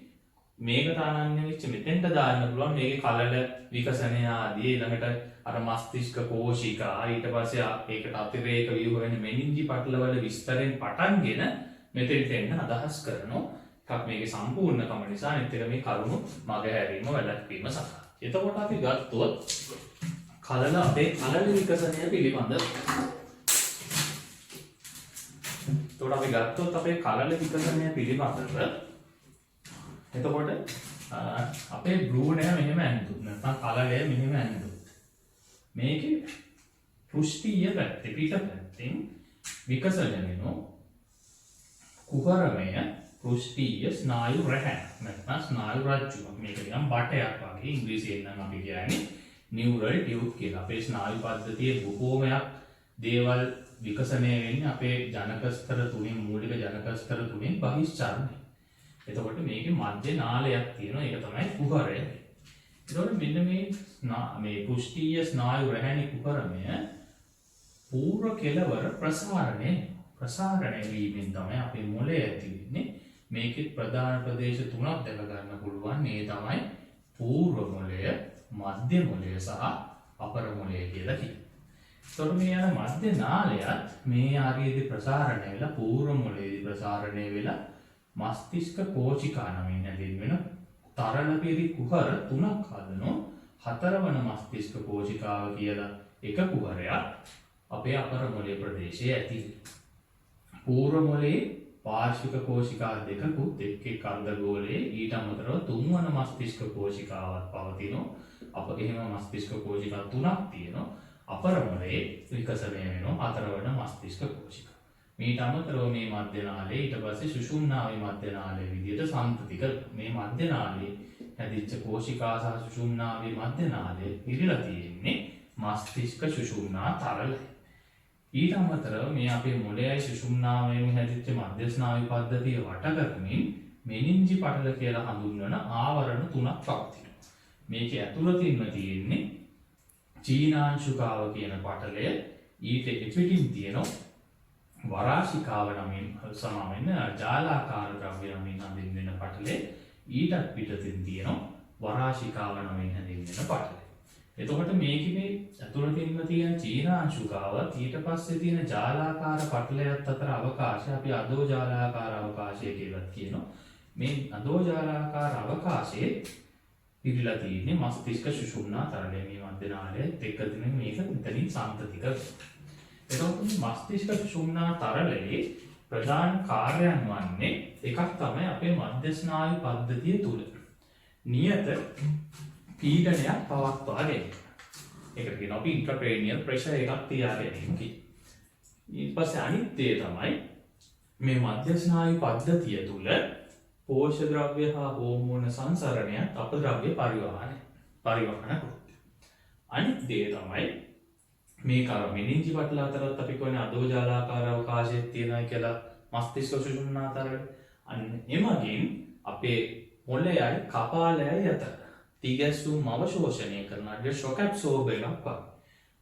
මේකට අනන්‍ය වෙච්ච මෙතෙන්ට දාන්න පුළුවන් මේකේ කලල විකසනය ආදී ඊළඟට අර මස්තිෂ්ක කෝෂිකා ඊට පස්සේ ඒකට අතිරේක ව්‍යුහ වෙන මෙනින්ජි පටලවල විස්තරෙන් පටන්ගෙන මෙතෙන්ට එන්න අදහස් කරනවා. එකක් මේකේ සම්පූර්ණකම නිසා අනිත් එක මේ කරුණු මගහැරීම වැළැක්වීම සඳහා. එතකොට අපි ගත්තොත් කලල අපේ කලල විකසනය පිළිබඳ එතකොට අපි ගත්තොත් අපේ කලල විකසනය පිළිබඳව එතකොට අපේ භ්‍රූණය මෙහෙම ඇඳුම් නැත්නම් කලලය මෙහෙම ඇඳුම් මේකේ පෘෂ්ඨීය පැත්තේ පිට පැත්තෙන් විකසනය වෙනවා කුහරමය පෘෂ්ඨීය ස්නායු රැහැන නැත්නම් ස්නායු රජ්ජුවක්. මේක නිකන් බටයක් වගේ ඉංග්‍රීසියෙන් නම් අපි කියන්නේ නියුරල් ටියුබ් කියලා. අපේ ස්නායු පද්ධතියේ බොහෝමයක් දේවල් විකසනය වෙන්නේ අපේ ජනක ස්තර තුنين මූලික ජනක ස්තර තුنين බහිස්චරණය. එතකොට මේකේ මධ්‍ය නාලයක් තියෙනවා. ඒක තමයි කුහරය. එතකොට මෙන්න මේ පෘෂ්ඨීය ස්නායු රැහැනි කුහරමය පූර්ව කෙළවර ප්‍රසාරණය වීමෙන් තමයි අපේ මොළය ඇති වෙන්නේ. මේකේ ප්‍රධාන ප්‍රදේශ තුනක් දැක ගන්න පුළුවන්. මේ තමයි පූර්ව මොළය, මධ්‍ය මොළය සහ අපර මොළය කියලා කියනවා. එතකොට මේ යන මධ්‍ය නාලයත් මේ ආකාරයේදී ප්‍රසාරණය වෙලා පූර්ව මොළයේදී ප්‍රසාරණය වෙලා මස්තිෂ්ක කෝචිකා නමින් හැඳින්වෙන තරලපිරි කුහර තුනක් හදනවා. හතරවන මස්තිෂ්ක කෝචිකාව කියලා එක කුහරයක් අපේ අපර මොළය ප්‍රදේශයේ ඇති. පූර්ව මොළයේ පාර්ශ්වික කෝචිකා දෙකකුත් එක් අර්ධගෝලයේ ඊට අමතරව තුන්වන මස්තිෂ්ක කෝචිකාවක් පවතිනවා. අප එහෙම මස්තිෂ්ක කෝචිකා තුනක් තියෙනවා. අපර මොළයේ විකසනය වෙනවා හතරවන මස්තිෂ්ක කෝචිකා. මීට අමතරව මේ මධ්‍ය නාලය ඊට පස්සේ සුෂුම්නාවේ මධ්‍ය නාලය විදිහට සම්පතික මේ මධ්‍ය නාලයේ හැදිච්ච කෝෂිකා සහ සුෂුම්නාවේ මධ්‍ය නාලය පිළිලා තියෙන්නේ මස්තිෂ්ක සුෂුම්නා තරලය. ඊට අමතරව මේ අපේ මොළයයි සුෂුම්නාවෙන් හැදිච්ච මධ්‍ය ස්නායු පද්ධතිය වට කරමින් මෙනින්ජි පටල කියලා හඳුන්වන ආවරණ තුනක් පවතිනවා. මේකේ ඇතුළතින්ම තියෙන්නේ චීනාංශුකාව කියන පටලය ඊට එපිටින් තියෙනවා වරාශිකාව නමින් සමාවෙන්න ජාලාකාර ද්‍රව්‍ය නමින් හඳුන්වන පටලය ඊටත් පිටතින් තියෙනවා වරාශිකාව නමින් හැඳින්වෙන පටලය. එතකොට මේකේ ඇතුළතින්ම තියෙන චීනාංශුකාව ඊට පස්සේ තියෙන ජාලාකාර පටලයත් අතර අවකාශය අපි අදෝ ජාලාකාර අවකාශය කියලා කියනවා. මේ අදෝ ජාලාකාර අවකාශයේ පිළිලා තියෙන්නේ මස්තිෂ්ක සුෂුම්නා තරලය මේ මධ්‍ය නාලයත් එක්ක තියෙන මේක මෙතනින් සම්පතික. එතකොට මස්තිෂ්ක සුෂුම්නා තරලයේ ප්‍රධාන කාර්යයන් වන්නේ එකක් තමයි අපේ මධ්‍ය ස්නායු පද්ධතිය තුල නියත පීඩනයක් පවත්වා ගැනීම. ඒකට කියනවා අපි ඉන්ට්‍රාක්‍රේනියල් ප්‍රෙෂර් එකක් තියා ගැනීම කියලා. ඊට පස්සේ අනිත් දේ තමයි මේ මධ්‍ය ස්නායු පද්ධතිය තුල පෝෂක ද්‍රව්‍ය හා හෝමෝන සංසරණයත් අපද්‍රව්‍ය පරිවහන කෘත්‍ය. අනිත් දේ තමයි මේ කර මෙනින්ජි පටල අතරත් අපි කියන්නේ අදෝජාලාකාර අවකාශයක් තියෙනවා කියලා මස්තිෂ්ක සුෂුම්නා තරල. අන්න එමගින් අපේ මොළයයි කපාලයයි අතර තිගැස්සුම් අවශෝෂණය කරන ෂොක් ඇබ්සෝර්බර් එකක් වගේ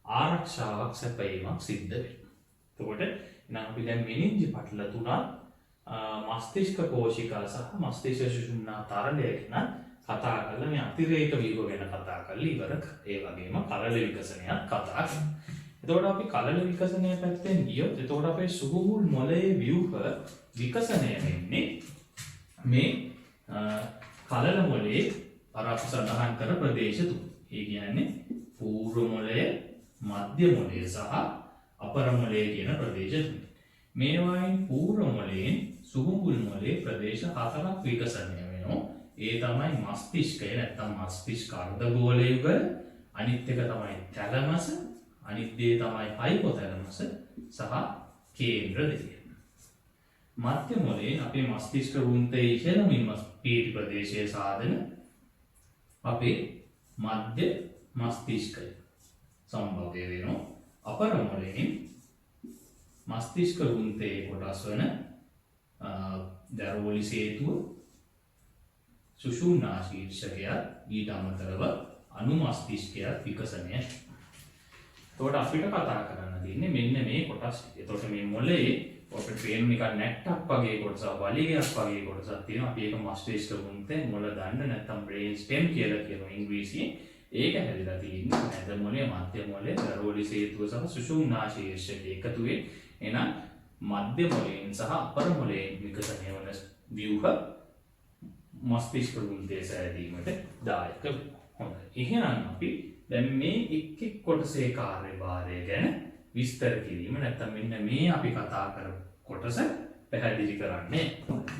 ආරක්ෂාවක් සැපයීමක් සිද්ධ වෙනවා. එතකොට එහෙනම් අපි දැන් මෙනින්ජි පටල තුනක් මස්තිෂ්ක කෝෂිකා සහ මස්තිෂ්ක සුෂුම්නා තරලය ගැන කතා කරලා මේ අතිරේක වීර්ය ගැන කතා කරලා ඉවර කරා. ඒ වගේම කලල විකසනයත් කතා කරා. එතකොට අපි කලල විකසනය පැත්තෙන් ගියොත් එතකොට අපේ සුහුමුල් මොළයේ ව්‍යුහ විකසනය වෙන්නේ මේ කලල මොළයේ අර අපි සඳහන් කර ප්‍රදේශ තුන. ඒ කියන්නේ පූර්ව මොළය, මධ්‍ය මොළය සහ අපර මොළය කියන ප්‍රදේශ තුන. මේවායින් පූර්ව මොළයෙන් සුහුමුල් මොළයේ ප්‍රදේශ හතරක් විකසනය වෙනවා. ඒ තමයි මස්තිෂ්කය නැත්නම් මස්තිෂ්ක අර්ධගෝල යුගල, අනිත් එක තමයි තැලමස, අනිත් දේ තමයි හයිපොතැලමස සහ කේන්ද්‍ර දෙය. මධ්‍ය මොළයෙන් අපේ මස්තිෂ්ක වෘන්තයේ ඉහළමින් පීටි ප්‍රදේශයේ සාධන අපේ මධ්‍ය මස්තිෂ්කය සම්භවය වෙනවා. අපර මොළයෙන් මස්තිෂ්ක වෘන්තයේ කොටස් වන දරෝලි සේතුව, සුෂුම්නා ශීර්ෂකය ඊට අමතරව අනුමස්තිෂ්කයත් විකසනය. එතකොට අපිට කතා කරන්න තියෙන්නේ මෙන්න මේ කොටස්. එතකොට මේ මොළයේ අපිට පේන නිකන් නැට්ටක් වගේ කොටසක්, වලිගයක් වගේ කොටසක් තියෙනවා. අපි ඒක මස්තිෂ්ක වෘන්තේ මොළ දණ්ඩ නැත්නම් බ්‍රේන් ස්ටෙම් කියලා කියනවා ඉංග්‍රීසියෙන්. ඒක හැදිලා තියෙන්නේ මැද මොළය, මධ්‍ය මොළය, දරෝලි සේතුව සහ සුෂුම්නා ශීර්ෂකය එකතුවේ. එහෙනම් මධ්‍ය මොළයෙන් සහ අපර මොළයෙන් විකසනය වන ව්‍යුහ මස්තිෂ්ක වෘන්තයේ සෑදීමට දායක වෙනවා. හොඳයි. එහෙනම් අපි දැන් මේ එක් එක් කොටසේ කාර්යභාරය ගැන විස්තර කිරීම නැත්නම් මෙන්න මේ අපි කතා කරපු කොටස පැහැදිලි කරන්නේ.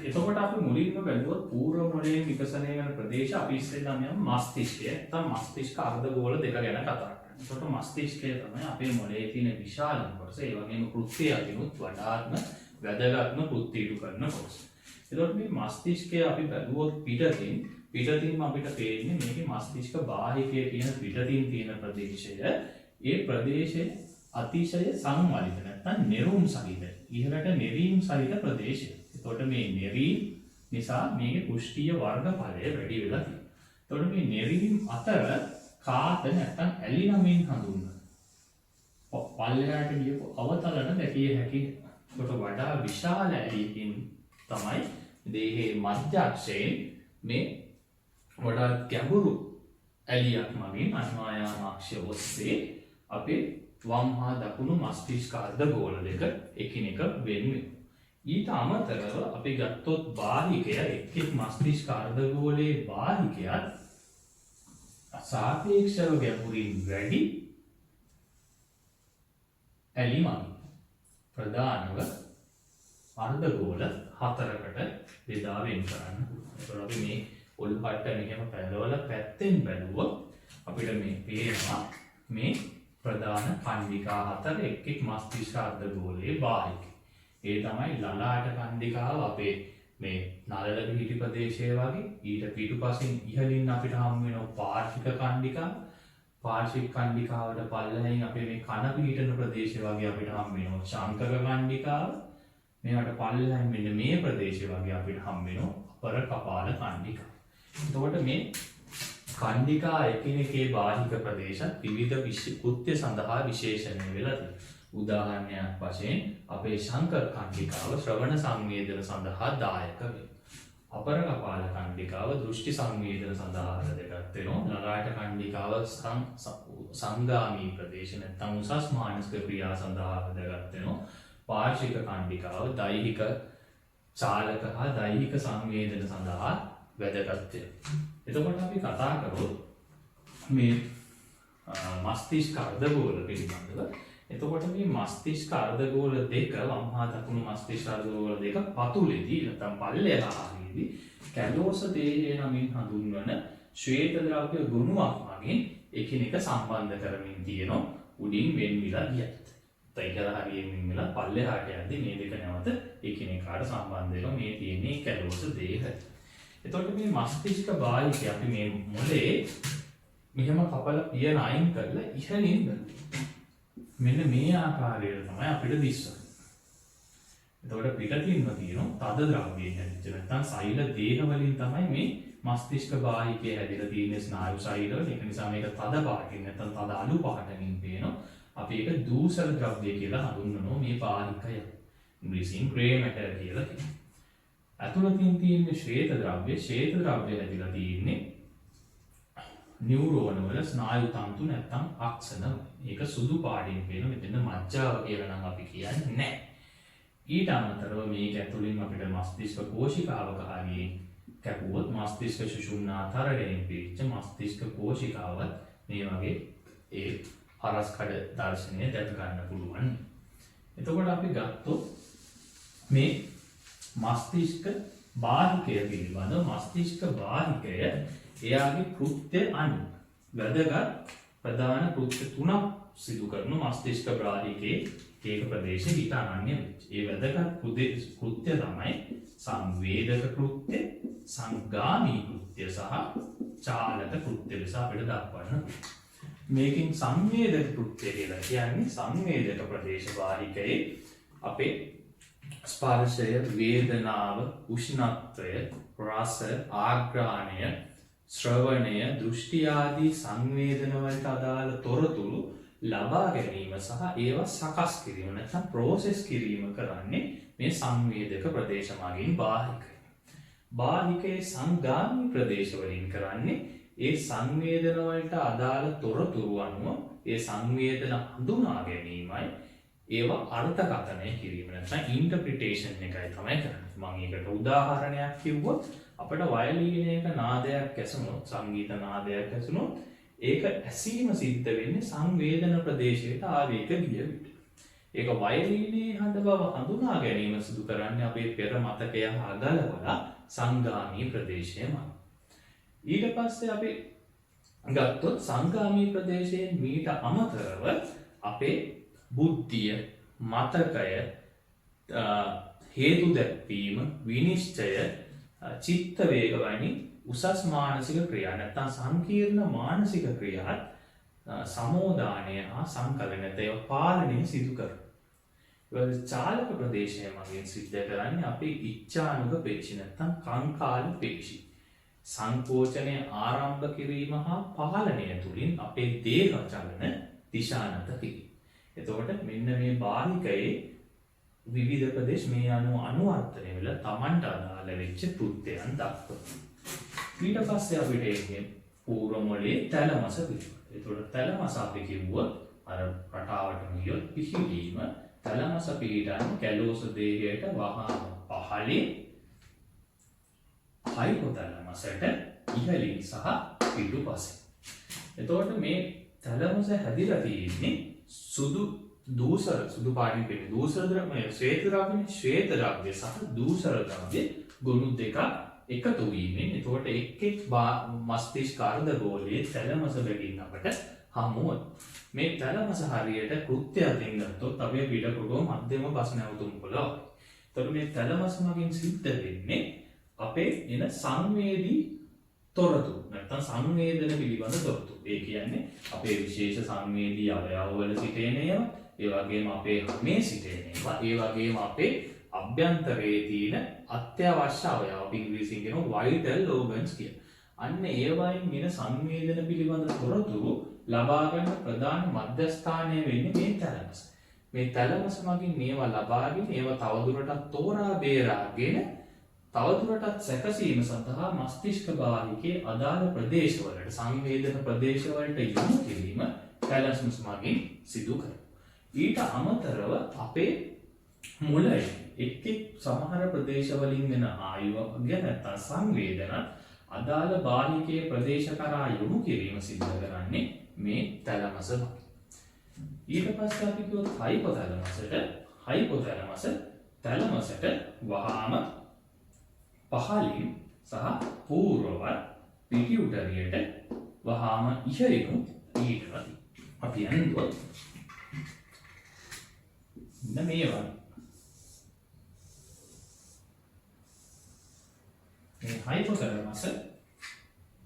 එතකොට අපි මුලින්ම බැලුවොත් පූර්ව මොළයේ විකසනය වෙන ප්‍රදේශ අපි ඉස්සෙල්ලාම යමු මස්තිෂ්කය නැත්නම් මස්තිෂ්ක අර්ධගෝල දෙක ගැන කතා කරනවා. එතකොට මස්තිෂ්කය තමයි අපේ මොළයේ තියෙන විශාලම කොටස. ඒ වගේම කෘත්‍ය අදිනුත් වඩාත්ම වැදගත්ම කෘත්‍ය ඉටු කරන කොටස. එතකොට මේ මස්තිෂ්කය අපි බැලුවොත් පිටතින්ම අපිට පේන්නේ මේකේ මස්තිෂ්ක බාහිකය කියන පිටතින් තියෙන ප්‍රදේශය. ඒ ප්‍රදේශය අතිශය සංවලිත නැත්නම් නෙරුම් සහිත ඉහළට නෙරීම් සහිත ප්‍රදේශය. එතකොට මේ නෙරීම් නිසා මේකේ පුෂ්ටීය වර්ගඵලය වැඩි වෙලා තියෙනවා. එතකොට මේ නෙරීම් අතර කාත නැත්නම් ඇලි නමින් හඳුන්වන පල්ලෙහාට ගියපු අවතලන දැකිය හැකි. කොට වඩා විශාල ඇලියකින් තමයි දේහයේ මධ්‍ය අක්ෂයෙන් මේ වඩා ගැඹුරු ඇලියක් මගින් අන්වායාම අක්ෂය ඔස්සේ අපේ වම් හා දකුණු මස්තිෂ්ක අර්ධගෝල දෙක එකිනෙක වෙන්නේ. ඊට අමතරව අපි ගත්තොත් බාහිකය එක් මස්තිෂ්ක අර්ධගෝලයේ බාහිකයත් සාපේක්ෂව ගැඹුරින් වැඩි ඇලි මගින් ප්‍රධානව අර්ධගෝල හතරකට බෙදා වෙන් කරන්න. ඒතකොට අපි මේ ඔලු කට්ට මෙහෙම පැලවලා පැත්තෙන් බැලුවොත් අපිට මේ පේනවා මේ ප්‍රධාන කණ්ඩිකා හතර එක් මස්තිෂ්ක අර්ධගෝලයේ බාහික. ඒ තමයි ලලාට කණ්ඩිකාව අපේ මේ නළල පිහිටි ප්‍රදේශය වගේ. ඊට පිටුපසින් ඉහළින් අපිට හම් වෙන පාර්ශ්වික කණ්ඩිකාව. පාර්ශ්වික කණ්ඩිකාවට පල්ලෙහින් අපේ මේ කන පිහිටන ප්‍රදේශය වගේ අපිට හම් වෙනවා ශාංකක කණ්ඩිකාව. මේවට පල්ලෙහින් මෙන්න මේ ප්‍රදේශය වගේ අපිට හම් වෙනවා අපර කපාල කණ්ඩිකාව. එතකොට මේ කණ්ඩිකා එකිනෙකේ බාහික ප්‍රදේශත් විවිධ කෘත්‍ය සඳහා විශේෂණය වෙලා තියෙනවා. උදාහරණයක් වශයෙන් අපේ ශංකර කණ්ඩිකාව ශ්‍රවණ සංවේදන සඳහා දායක වෙනවා. අපර කපාල කණ්ඩිකාව දෘෂ්ටි සංවේදන සඳහා වැදගත් වෙනවා. ලලාට කණ්ඩිකාව සංගාමී ප්‍රදේශ නැත්නම් උසස් මානසික ක්‍රියා සඳහා වැදගත් වෙනවා. පාර්ශ්වික කණ්ඩිකාව දෛහික චාලක හා දෛහික සංවේදන සඳහා වැදගත් වෙනවා. එතකොට අපි කතා කරොත් මේ මස්තිෂ්ක අර්ධගෝල පිළිබඳව. එතකොට මේ මස්තිෂ්ක අර්ධගෝල දෙක වම් හා දකුණු මස්තිෂ්ක අර්ධගෝල දෙක පතුලේදී නැත්නම් පල්ලෙහාදී කැලෝස දේහය නමින් හඳුන්වන ශ්වේත ද්‍රව්‍ය ගුණයක් මගින් එකිනෙක සම්බන්ධ කරමින් තියෙනවා. උඩින් වෙන්විලා ගියත්. තයිකලා හරියෙන් වෙලා පල්ලෙහාට යද්දී මේ දෙක නැවත එකිනෙකාට සම්බන්ධ වෙනවා. මේ තියෙන්නේ කැලෝස දේහය. එතකොට මේ මස්තිෂ්ක බාහිකය අපි මේ මොලේ මෙහෙම කපලා පියන අයින් කරලා ඉහළින් ගන්නවා. මෙන්න මේ ආකාරයට තමයි අපිට දිස්සන්නේ. එතකොට පිටතින්ම තියෙනවා තද ද්‍රව්‍යයෙන් හැදිච්ච නැත්නම් සෛල දේහ වලින් තමයි මේ මස්තිෂ්ක බාහිකය හැදිලා තියෙන්නේ ස්නායු සෛල වල. ඒක නිසා මේක තද පාටින් නැත්නම් තද අලු පාටකින් පේනවා. අපි ඒක දූෂර ද්‍රව්‍ය කියලා හඳුන්වනවා මේ බාහිකය. ඉංග්‍රීසියෙන් ග්‍රේ මැටර් කියලා කියනවා. ඇතුළතින් තියෙන ශ්වේත ද්‍රව්‍ය හැදිලා තියෙන්නේ නියුරෝන වල ස්නායු තන්තු නැත්නම් අක්ෂණ. ඒක සුදු පාටින් පේන මෙතන මජ්ජාව කියලා නම් අපි කියන්නේ නැහැ. ඊට අමතරව මේක ඇතුළින් අපිට මස්තිෂ්ක කෝෂිකාවක හරියෙන් කැපුවොත් මස්තිෂ්ක සුෂුම්නා තරයෙන් පිරිච්ච මස්තිෂ්ක කෝෂිකාවත් මේ වගේ ඒ හරස්කඩ දර්ශනය දැක ගන්න පුළුවන්. එතකොට අපි ගත්තොත් මේ මස්තිෂ්ක බාහිකය පිළිබඳ මස්තිෂ්ක බාහිකය එයාගේ කෘත්‍ය අනුව වැදගත් ප්‍රධාන කෘත්‍ය තුනක් සිදු කරන මස්තිෂ්ක බාහිකයේ ඒක ප්‍රදේශෙ හිත අනන්‍ය වෙච්ච. ඒ වැදගත් කෘත්‍ය තමයි සංවේදක කෘත්‍ය, සංගාමී කෘත්‍ය සහ චාලක කෘත්‍ය ලෙස අපිට දක්වන්න. මේකෙන් සංවේදක කෘත්‍ය කියලා කියන්නේ සංවේදක ප්‍රදේශ බාහිකයේ අපේ ස්පර්ශය, වේදනාව, උෂ්ණත්වය, රස, ආග්‍රහණය, ශ්‍රවණය, දෘෂ්ටි ආදී සංවේදන වලට අදාළ තොරතුරු ලබා ගැනීම සහ ඒවා සකස් කිරීම නැත්නම් ප්‍රොසෙස් කිරීම කරන්නේ මේ සංවේදක ප්‍රදේශ මගින් බාහිකය. බාහිකයේ සංගාමී ප්‍රදේශ වලින් කරන්නේ ඒ සංවේදන වලට අදාළ තොරතුරු අනුව ඒ සංවේදන හඳුනා ගැනීමයි ඒවා අර්ථකථනය කිරීම නැත්නම් ඉන්ටර්ප්‍රිටේෂන් එකයි තමයි කරන්නේ. මම ඒකට උදාහරණයක් කිව්වොත් අපිට වයලීනයක නාදයක් ඇසුනොත් සංගීත නාදයක් ඇසුනොත් ඒක ඇසීම සිද්ධ වෙන්නේ සංවේදන ප්‍රදේශයට ආවේග ගිය විට. ඒක වයලීනයේ හඬ බව හඳුනා ගැනීම සිදු කරන්නේ අපේ පෙර මතකය හා ගලවලා සංගාමී ප්‍රදේශයම. ඊට පස්සේ අපි ගත්තොත් සංගාමී ප්‍රදේශයෙන් මීට අමතරව අපේ බුද්ධිය, මතකය, හේතු දැක්වීම, විනිශ්චය, චිත්ත වේග වැනි උසස් මානසික ක්‍රියා නැත්නම් සංකීර්ණ මානසික ක්‍රියාත් සමෝදානය හා සංකලනය පාලනය සිදු කරනවා. චාලක ප්‍රදේශය මගින් සිද්ධ කරන්නේ අපේ ඉච්ඡානුග පේශි නැත්නම් කංකාල පේශි. සංකෝචනය ආරම්භ කිරීම හා පාලනය තුළින් අපේ දේහ චලන දිශානත කිරීම. එතකොට මෙන්න මේ බාහිකයේ විවිධ ප්‍රදේශ මේ අනුව අනුවර්තනය වෙලා Tamanට අදාළ වෙච්ච කෘත්‍යයන් දක්වනවා. ඊට පස්සේ අපිට එන්නේ පූර්ව මොළයේ තැලමස පිළිබඳ. එතකොට තැලමස අපි කිව්වොත් අර රටාවටම ගියොත් පිහිටීම තැලමස පිහිටන්නේ කැලෝස දේහයට වහාම පහළින් හයිපොතැලමසට ඉහළින් සහ පිටුපසින්. එතකොට මේ තැලමස හැදිලා තියෙන්නේ සුදු පාටින් පෙනෙන දූෂර ද්‍රව්‍ය, ශ්වේත ද්‍රව්‍ය සහ දූෂර ද්‍රව්‍ය ගොනු දෙක එකතු වීමෙන් එතකොට එක් මස්තිෂ්ක අර්ධගෝලයේ තැලමස බැගින් අපට හමු වෙනවා. මේ තැලමස හරියට කෘත්‍ය අතින් ගත්තොත් අපේ පිටකොටුව මධ්‍යම බස් නැවතුම් වල. එතකොට මේ තැලමස මගින් සිද්ධ වෙන්නේ අපේ එන සංවේදී තොරතුරු නැත්නම් සංවේදන පිළිබඳ තොරතුරු. ඒ කියන්නේ අපේ විශේෂ සංවේදී අවයවවල සිටින ඒවා, ඒ වගේම අපේ හමේ සිටින ඒවා, ඒ වගේම අපේ අභ්‍යන්තරයේ තියෙන අත්‍යවශ්‍ය අවයව ඉංග්‍රීසියෙන් කියනවා vital organs කියලා. අන්න ඒ වයින් වෙන සංවේදන පිළිබඳ තොරතුරු ලබා ගන්න ප්‍රධාන මධ්‍යස්ථානය වෙන්නේ මේ තැලමස්. මේ තැලමස් මගින් මේවා ලබාගෙන ඒවා තවදුරටත් තෝරා බේරාගෙන තවදුරටත් සැකසීම සඳහා මස්තිෂ්ක බාහිකයේ අදාළ ප්‍රදේශවලට සංවේදන ප්‍රදේශවලට යොමු කිරීම තැලමස් මගින් සිදු කරනවා. ඊට අමතරව අපේ මුලයි එක් සමහර ප්‍රදේශවලින් වෙන ආයුවගේ නැත්නම් සංවේදන අදාළ බාහිකයේ ප්‍රදේශ කරා යොමු කිරීම සිදු කරන්නේ මේ තැලමස මගින්. ඊට පස්සේ අපි කිව්වොත් හයිපොතැලමස තැලමසට වහාම පහළින් සහ පූර්වවත් පිටියුටරියට වහාම ඉහළින් ඊටවත් අපි යන්නේ මේවා මේ හයිපොතැලමස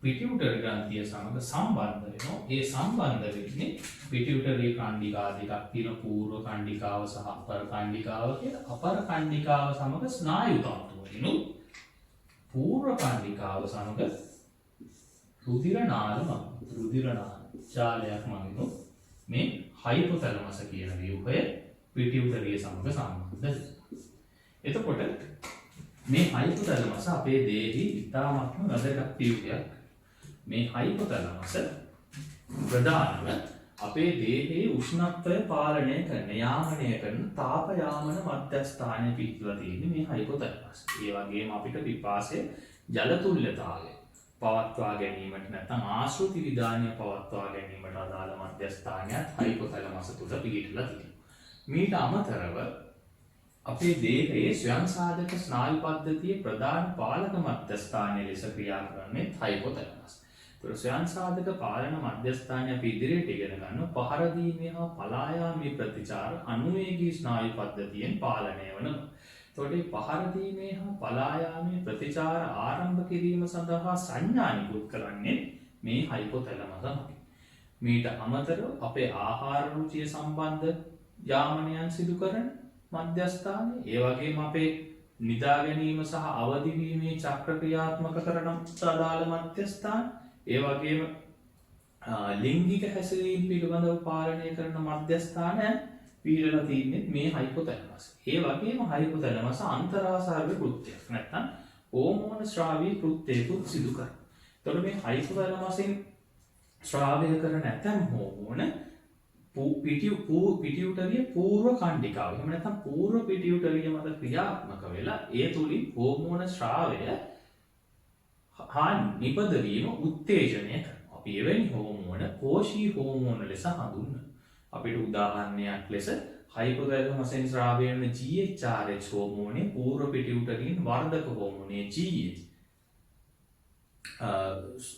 පිටියුටරි ග්‍රන්ථිය සමග සම්බන්ධ වෙනවා. ඒ සම්බන්ධ වෙන්නේ පිටියුටරි කණ්ඩිකා දෙකක් තියෙන පූර්ව කණ්ඩිකාව සහ අපර කණ්ඩිකාව කියලා. අපර කණ්ඩිකාව සමග ස්නායු තන්තු වලිනුත් පූර්ව කණ්ඩිකාව සමග රුධිර ජාලයක් මගිනුත් මේ හයිපොතැලමස කියන ව්‍යුහය පිටියුටරිය සමග සම්බන්ධ වෙනවා. එතකොට මේ හයිපොතැලමස අපේ දේහි ඉතාමත්ම වැදගත් ව්‍යුහයක්. මේ හයිපොතැලමස ප්‍රධානම අපේ දේහයේ උෂ්ණත්වය පාලනය කරන යාමනය කරන තාප යාමන මධ්‍යස්ථානය පිහිටලා තියෙන්නේ මේ හයිපොතැලමස්. ඒ වගේම අපිට පිපාසය ජල තුල්‍යතාවය පවත්වා ගැනීමට නැත්නම් ආශ්‍රිත විධානය පවත්වා ගැනීමට අදාළ මධ්‍යස්ථානයත් හයිපොතැලමස තුල පිහිටලා තියෙනවා. මීට අමතරව අපේ දේහයේ ස්වයංසාධක ස්නායු පද්ධතියේ ප්‍රධාන පාලක මධ්‍යස්ථානය ලෙස ක්‍රියා කරන්නේ හයිපොතැලමස්. ඒතර ස්වයංසාධක පාලන මධ්‍යස්ථානය අපි ඉදිරියට ඉගෙන ගන්න පහර දීමේ හා පලා යාමේ ප්‍රතිචාර අනුවේගී ස්නායු පද්ධතියෙන් පාලනය වෙනවා. එතකොට මේ පහර දීමේ හා පලා යාමේ ප්‍රතිචාර ආරම්භ කිරීම සඳහා සංඥා නිකුත් කරන්නේ මේ හයිපොතැලමස. මීට අමතරව අපේ ආහාර රුචිය සම්බන්ධ යාමනයන් සිදු කරන මධ්‍යස්ථානය, ඒ වගේම අපේ නිදා ගැනීම සහ අවදි වීමේ චක්‍ර ක්‍රියාත්මක කරන අදාළ මධ්‍යස්ථාන, ඒ වගේම ලිංගික හැසිරීම පිළිබඳව පාලනය කරන මධ්‍යස්ථානයන් පිළිලා තින්නේ මේ හයිපොතැලමස්. ඒ වගේම හයිපොතැලමස අන්තරාසාර්ය කෘත්‍යයක් නැත්නම් හෝමෝන ශ්‍රාවී කෘත්‍යයකුත් සිදු කරනවා. එතකොට මේ හයිපොතැලමසෙන් ශ්‍රාවය කරන ඇතැම් හෝමෝන පිටියුටරිය පූර්ව කණ්ඩිකාව එහෙම නැත්නම් පූර්ව පිටියුටරිය මත ක්‍රියාත්මක වෙලා ඒ තුලින් හෝමෝන ශ්‍රාවය හා නිපදවීම උත්තේජනය කරනවා. අපි එවැනි හෝමෝන කෝෂී හෝමෝන ලෙස හඳුන්වනවා. අපිට උදාහරණයක් ලෙස හයිපොතැලමසෙන් ශ්‍රාවය වෙන GHRH හෝමෝනේ පූර්ව පිටියුටරියෙන් වර්ධක හෝමෝනේ GH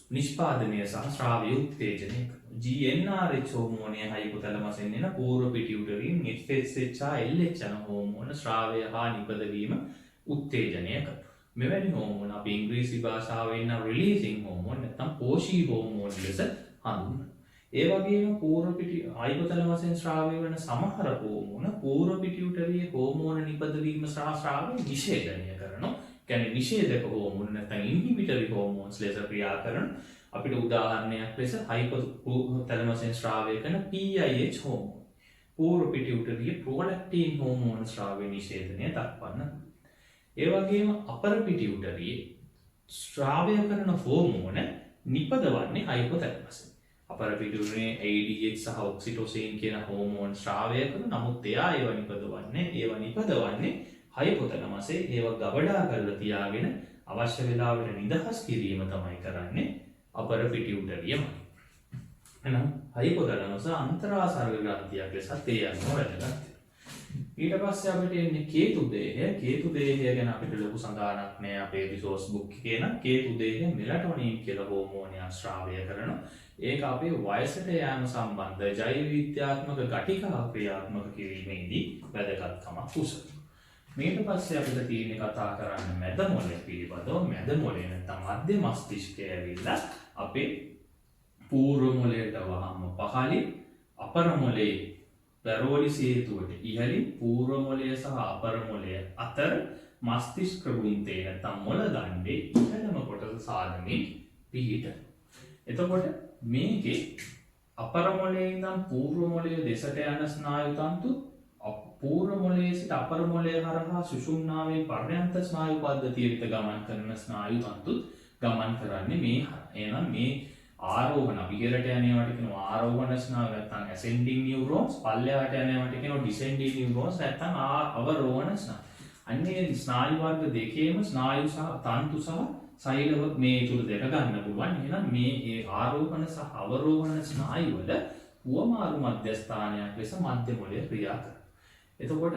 නිෂ්පාදනය සහ ශ්‍රාවය උත්තේජනය කරනවා. GnRH හෝමෝනය හයිපොතැලමසෙන් එන පූර්ව පිටියුටරියෙන් FSH LH යන හෝමෝන ශ්‍රාවය හා නිපදවීම උත්තේජනය කරනවා. මෙවැනි හෝමෝන අපි ඉංග්‍රීසි භාෂාවෙන් රිලීසිං හෝමෝන නැත්නම් පෝෂී හෝමෝන ලෙස හඳුන්වනවා. ඒ වගේම හයිපොතැලමසෙන් ශ්‍රාවය වෙන සමහර හෝමෝන පූර්ව පිටියුටරියේ හෝමෝන නිපදවීම සහ ශ්‍රාවය නිෂේධනය කරනවා. කියන්නේ නිෂේධක හෝමෝන නැත්නම් ඉන්හිබිටරි හෝමෝන්ස් ලෙස ක්‍රියා කරන අපිට උදාහරණයක් ලෙස හයිපොතැලමසෙන් ශ්‍රාවය කරන PIH හෝමෝන පූර්ව පිටියුටරියේ ප්‍රොලැක්ටින් හෝමෝන ශ්‍රාවය නිෂේධනය දක්වන්න. ඒ වගේම අපර පිටියුටරියේ ශ්‍රාවය කරන හෝමෝන නිපදවන්නේ හයිපොතැලමසෙන්. අපර පිටියුටරියේ ADH සහ ඔක්සිටොසින් කියන හෝමෝන් ශ්‍රාවය කරන නමුත් එයා ඒව නිපදවන්නේ හයිපොතැලමසේ ඒව ගබඩා කරලා තියාගෙන අවශ්‍ය වෙලාවට නිදහස් කිරීම තමයි කරන්නේ අපර පිටියුටරිය මගින්. එහෙනම් හයිපොතැලමස අන්තරාසර්ග ග්‍රන්ථියක් ලෙසත් ඒ අනුව වැදගත්. ඊට පස්සේ අපිට එන්නේ කේතු දේහය. කේතු දේහය ගැන අපිට ලොකු සඳහනක් නෑ අපේ රිසෝස් බුක් එකේ නම්. කේතු දේහය මෙලටොනින් කියලා හෝමෝනයක් ශ්‍රාවය කරනවා. ඒක අපේ වයසට යෑම සම්බන්ධ ජෛව විද්‍යාත්මක ගටිකා ක්‍රියාත්මක කිරීමේදී වැදගත්කමක් උසනවා. ඊට පස්සේ අපිට තියෙන්නේ කතා කරන්න මැද මොළය පිළිබඳව. මැද මොළය නැත්නම් මධ්‍ය මස්තිෂ්කය ඇවිල්ලා අපේ පූර්ව මොළයට වහම පහළින් අපර මොළයේ පැරෝලි සේතුවට ඉහළින් පූර්ව මොළය සහ අපර මොළය අතර මස්තිෂ්ක වෘන්තේ නැත්නම් මොළ දණ්ඩේ ඉහළම කොටස සාදමින් පිහිට. එතකොට මේකේ අපර මොළයේ ඉඳන් පූර්ව මොළයේ දෙසට යන ස්නායු තන්තු පූර්ව මොළයේ සිට අපර මොළය හරහා සුෂුම්නාවේ පර්යන්ත ස්නායු පද්ධතියට ගමන් කරන ස්නායු තන්තුත් ගමන් කරන්නේ මේ හරහා. එහෙනම් මේ ආරෝහණ අපි ඉහළට යන ඒවාට කියනවා ආරෝහණ ස්නායු නැත්නම් ascending neurons, පල්ලෙහාට යන ඒවාට කියනවා descending neurons නැත්නම් අවරෝහණ ස්නායු. අන්නේ ස්නායු වර්ග දෙකේම ස්නායු සහ තන්තු සහ සෛලව මේ තුල දෙක ගන්න පුළුවන්. එහෙනම් මේ ආරෝහණ සහ අවරෝහණ ස්නායු වල හුවමාරු මධ්‍යස්ථානයක් ලෙස මධ්‍ය මොළය ක්‍රියා කරනවා. එතකොට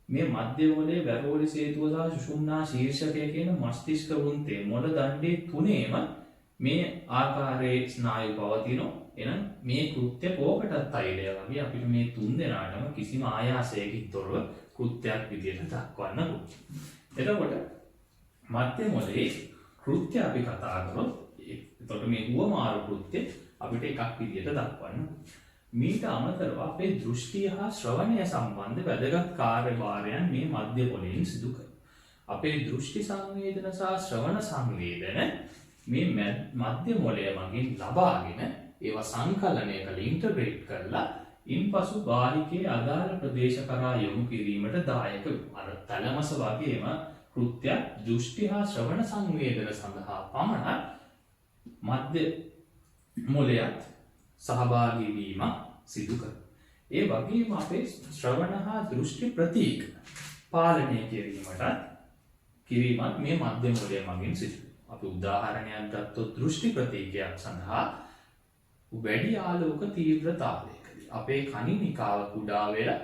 මේ මධ්‍ය මොළයේ වැරෝලි සේතුව සහ සුෂුම්නා ශීර්ෂකය කියන මස්තිෂ්ක වෘන්තේ මොළ දණ්ඩේ තුනේම මේ ආකාරයේ ස්නායු පවතිනවා. එහෙනම් මේ කෘත්‍ය කෝකටත් අයිලය වගේ අපිට මේ තුන් දෙනාටම කිසිම ආයාසයකින් තොරව කෘත්‍යයක් විදිහට දක්වන්න පුළුවන්. එතකොට මධ්‍ය මොළයේ කෘත්‍ය අපි කතා කරොත් එතකොට මේ හුවමාරු කෘත්‍ය අපිට එකක් විදිහට දක්වන්න. මීට අමතරව අපේ දෘෂ්ටිය හා ශ්‍රවණය සම්බන්ධ වැදගත් කාර්යභාරයන් මේ මධ්‍ය මොළයෙන් සිදු කරනවා. අපේ දෘෂ්ටි සංවේදන සහ ශ්‍රවණ සංවේදන මේ මධ්‍ය මොළය මගින් ලබාගෙන ඒවා සංකලනය කළ ඉන්ටග්‍රේට් කරලා ඉන්පසු බාහිකයේ අදාළ ප්‍රදේශ කරා යොමු කිරීමට දායක වෙනවා. අර තලමස වගේම කෘත්‍ය දෘෂ්ටි හා ශ්‍රවණ සංවේදන සඳහා පමණක් මධ්‍ය මොළයත් සහභාගී වීම සිදු කරනවා. ඒ වගේම අපේ ශ්‍රවණ හා දෘෂ්ටි ප්‍රතීක පාලනය කිරීමත් මේ මධ්‍ය මොළය මගින් සිදු වෙනවා. අපි උදාහරණයක් ගත්තොත් දෘෂ්ටි ප්‍රතීකයක් සඳහා වැඩි ආලෝක තීව්‍රතාවයකදී අපේ කණිනිකාව කුඩා වෙලා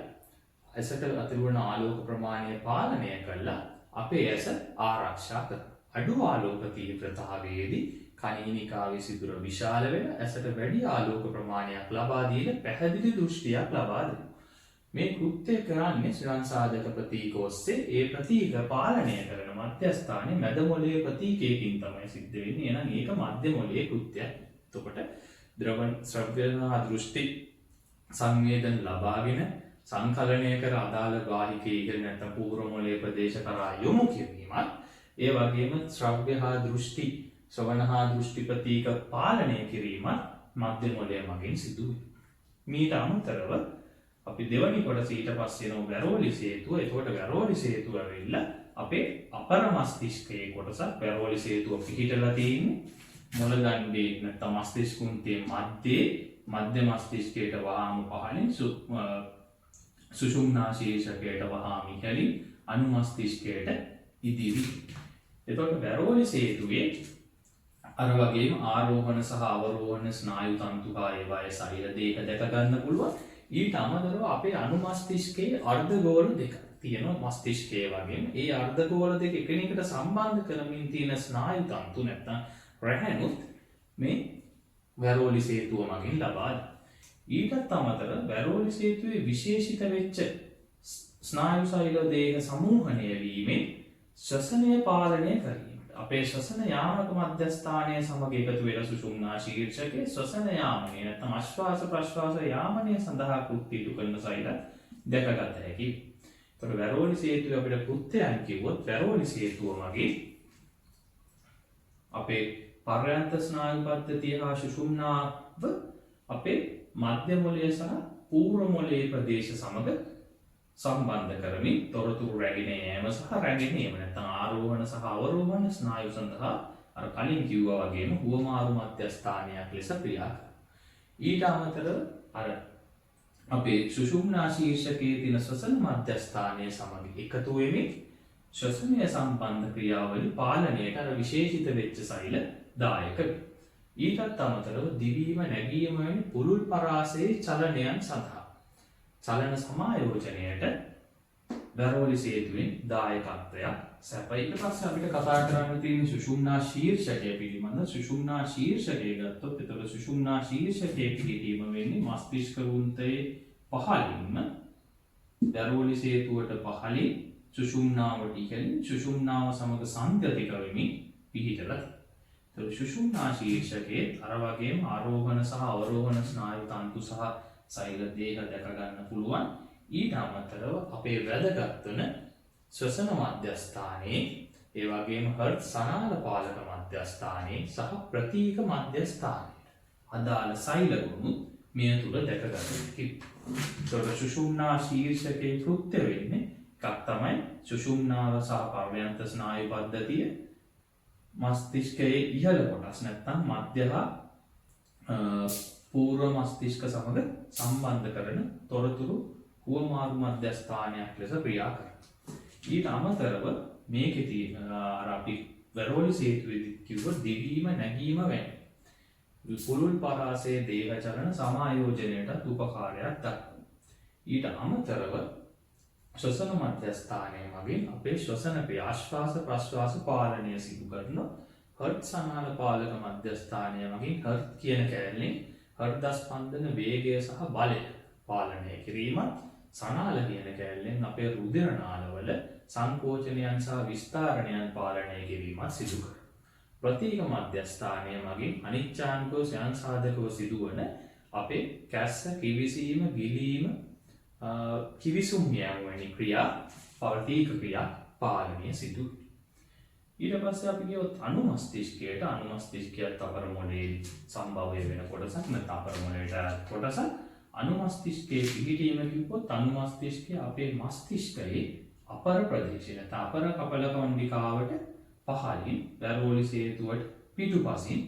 ඇසට අතුරුවන ආලෝක ප්‍රමාණය පාලනය කළා අපේ ඇස ආරක්ෂා කරනවා. අඩු ආලෝක තීව්‍රතාවයේදී කණිනිකාවේ සිදුර විශාල වෙන ඇසට වැඩි ආලෝක ප්‍රමාණයක් ලබා දීලා පැහැදිලි දෘෂ්ටියක් ලබා දෙනවා. මේ කෘත්‍ය කරන්නේ ශ්‍රවණසාධක ප්‍රතීක ඔස්සේ ඒ ප්‍රතීක පාලනය කරන මධ්‍යස්ථානයේ මැද මොළයේ ප්‍රතීකයකින් තමයි සිද්ධ වෙන්නේ. එහෙනම් ඒක මධ්‍ය මොළයේ කෘත්‍යයක්. එතකොට ද්‍රවණ ශ්‍රව්‍යනා දෘෂ්ටි සංවේදන ලබාගෙන සංකලනය කර අදාළ ගාහිකයේ ඉහළ නැත්නම් පූර්ව මොළයේ ප්‍රදේශ කරා යොමු කිරීමත් ඒ වගේම ශ්‍රව්‍ය හා දෘෂ්ටි ශ්‍රවණ හා දෘෂ්ටි ප්‍රතීක පාලනය කිරීමත් මධ්‍ය මොළය මගින් සිදු වෙනවා. මීට අමතරව අපි දෙවනි කොටස ඊට පස්සේ යන වැරෝලි සේතුව. එතකොට වැරෝලි සේතුව වෙilla අපේ අපර මස්තිෂ්කයේ කොටසක්. වැරෝලි සේතුව පිහිටලා තියෙන්නේ මොළ දණ්ඩේ නැත්නම් මස්තිෂ්ක කුන්තේ මධ්‍ය මස්තිෂ්කයට වහාම පහළින් සුෂුම්නා ශීර්ෂකයට වහාම ඉහළින් අනු මස්තිෂ්කයට ඉදිරි. එතකොට වැරෝලි සේතුවේ අර වගේම ආරෝහණ සහ අවරෝහණ ස්නායු තන්තු හා ඒවායේ සෛල දේහ දැක ගන්න පුළුවන්. ඊට අමතරව අපේ අනු මස්තිෂ්කයේ අර්ධගෝල දෙක තියෙනවා. මස්තිෂ්කයේ වගේම ඒ අර්ධගෝල දෙක එකිනෙකට සම්බන්ධ කරමින් තියෙන ස්නායු තන්තු නැත්නම් රැහැනුත් මේ වැරෝලි සේතුව මගින් ලබා දෙනවා. ඊටත් අමතරව වැරෝලි සේතුවේ විශේෂිත වෙච්ච ස්නායු සෛල දේහ සමූහණය වීමෙන් ශ්වසනය පාලනය කිරීමට අපේ ශ්වසන යාමක මධ්‍යස්ථානය සමග එකතු වෙලා සුෂුම්නා ශීර්ෂකයේ ශ්වසන යාමනය නැත්නම් ආශ්වාස ප්‍රශ්වාස යාමනය සඳහා කෘත්‍ය ඉටු කරන සෛල දැකගත හැකියි. ඒතකොට වැරෝලි සේතුවේ අපිට කෘත්‍යයන් කිව්වොත් වැරෝලි සේතුව මගින් අපේ පර්යන්ත ස්නායු පද්ධතිය හා සුෂුම්නාව අපේ මධ්‍ය මොළය සහ පූර්ව මොළයේ ප්‍රදේශ සමග සම්බන්ධ කරමින් තොරතුරු රැගෙන යෑම සහ රැගෙන ඒම නැත්නම් ආරෝහණ සහ අවරෝහණ ස්නායු සඳහා අර කලින් කිව්වා වගේම හුවමාරු මධ්‍යස්ථානයක් ලෙස ක්‍රියා කරනවා. ඊට අමතරව අර අපේ සුෂුම්නා ශීර්ෂකයේ තියෙන ශ්වසන මධ්‍යස්ථානය සමග එකතු වෙමින් ශ්වසනය සම්බන්ධ ක්‍රියාවලිය පාලනයට අර විශේෂිත වෙච්ච සෛල දායක වෙනවා. ඊටත් අමතරව දිවීම නැගීම වැනි පුළුල් පරාසයේ චලනයන් සඳහා චලන සමායෝජනයට වැරෝලි සේතුවෙන් දායකත්වයක් සැපයි. ඊට පස්සේ අපිට කතා කරන්න තියෙන සුෂුම්නා ශීර්ෂකය පිළිබඳ. සුෂුම්නා ශීර්ෂකය ගත්තොත් එතකොට සුෂුම්නා ශීර්ෂකයේ පිහිටීම වෙන්නේ මස්තිෂ්ක වෘන්තයේ පහළින්ම වැරෝලි සේතුවට පහළින් සුෂුම්නාවට ඉහළින් සුෂුම්නාව සමග සංගතික වෙමින් පිහිටලා. සුෂුම්නා ශීර්ෂකයේ අර වගේම ආරෝහණ සහ අවරෝහණ ස්නායු තන්තු සහ සෛල දේහ දැක ගන්න පුළුවන්. ඊට අමතරව අපේ වැදගත් වන ශ්වසන මධ්‍යස්ථානයේ ඒ වගේම හර්ට් සනාල පාලක මධ්‍යස්ථානයේ සහ ප්‍රතීක මධ්‍යස්ථානයේ අදාළ සෛලගුණු මේ තුල දැක ගන්න හැකියි. ඒතකොට සුෂුම්නා ශීර්ෂකේ කෘත්‍ය වෙන්නේ එකක් තමයි සුෂුම්නාව සහ පර්යන්ත ස්නායු පද්ධතිය මස්තිෂ්කයේ ඉහළ කොටස් නැත්නම් මධ්‍ය හා පූර්ව මස්තිෂ්ක සමග සම්බන්ධ කරන තොරතුරු හුවමාරු මධ්‍යස්ථානයක් ලෙස ක්‍රියා කරනවා. ඊට අමතරව මේකේ තියෙන අර අපි වැරෝලි සේතුවේදී කිව්ව දිවීම නැගීම වැනි පුළුල් පරාසයේ දේහ චලන සමායෝජනයට උපකාරයක් දක්වනවා. ඊට අමතරව ශ්වසන මධ්‍යස්ථානය මගින් අපේ ශ්වසන ක්‍රියා ආශ්වාස ප්‍රශ්වාස පාලනය සිදු කරන හර්ට් සනාල පාලක මධ්‍යස්ථානය මගින් හර්ට් කියන කැලේ හෘද ස්පන්දන වේගය සහ බලය පාලනය කිරීමත් සනාල කියන කැලෙන් අපේ රුධිර නාලවල සංකෝචනයන් සහ විස්තාරණයන් පාලනය කිරීමත් සිදු කරනවා. ප්‍රතීක මධ්‍යස්ථානය මගින් අනිච්ඡාන්කව සංසාධකව සිදුවන අපේ කැස්ස කිවිසීම ගිලීම කිවිසුම් යෑම වැනි ක්‍රියා ප්‍රතීක ක්‍රියා පාලනය සිදු වෙනවා. ඊට පස්සේ අපි කියොත් අනුමස්තිෂ්කයට අනුමස්තිෂ්කයත් අපර මොළයේ සම්භවය වෙන කොටසක් නැත්නම් අපර මොළයට කොටසක් අනුමස්තිෂ්කයේ පිහිටීම කිව්වොත් අනුමස්තිෂ්කය අපේ මස්තිෂ්කයේ අපර ප්‍රදේශය නැත්නම් අපර කපල කණ්ඩිකාවට පහළින් වැරෝලි සේතුවට පිටුපසින්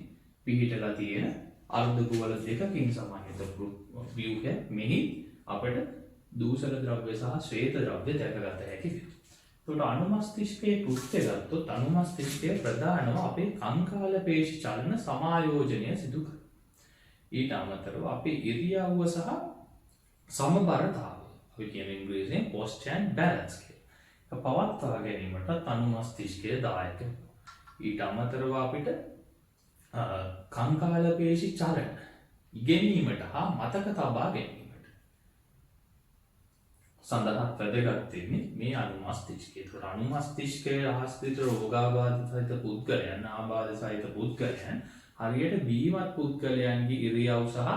පිහිටලා තියෙන අර්ධ ගෝල දෙකකින් සමන්විත ව්‍යුහය මෙහි අපිට දූෂක ද්‍රව්‍ය සහ ශ්වේත ද්‍රව්‍ය දැකගත හැකි වෙනවා. එතකොට අනුමස්තිෂ්කයේ කෘත්‍ය ගත්තොත් අනුමස්තිෂ්කය ප්‍රධානව අපේ කංකාල පේශි චලන සමායෝජනය සිදු කරනවා. ඊට අමතරව අපේ ඉරියව්ව සහ සමබරතාවය අපි කියන ඉංග්‍රීසියෙන් posture and balance කියලා. පවත්වා ගැනීමට අනුමස්තිෂ්කය දායක වෙනවා. ඊට අමතරව අපිට කංකාල පේශි චලන ඉගෙනීමට හා මතක තබා ගැනීමට සඳහා වැදගත් වෙන්නේ මේ අනුමස්තිෂ්කය. ඒකට අනුමස්තිෂ්කයේ ආශ්‍රිත රෝගාබාධ සහිත පුද්ගලයන්, ආබාධ සහිත පුද්ගලයන් හරියට බීමත් පුද්ගලයන්ගේ ඉරියව් සහ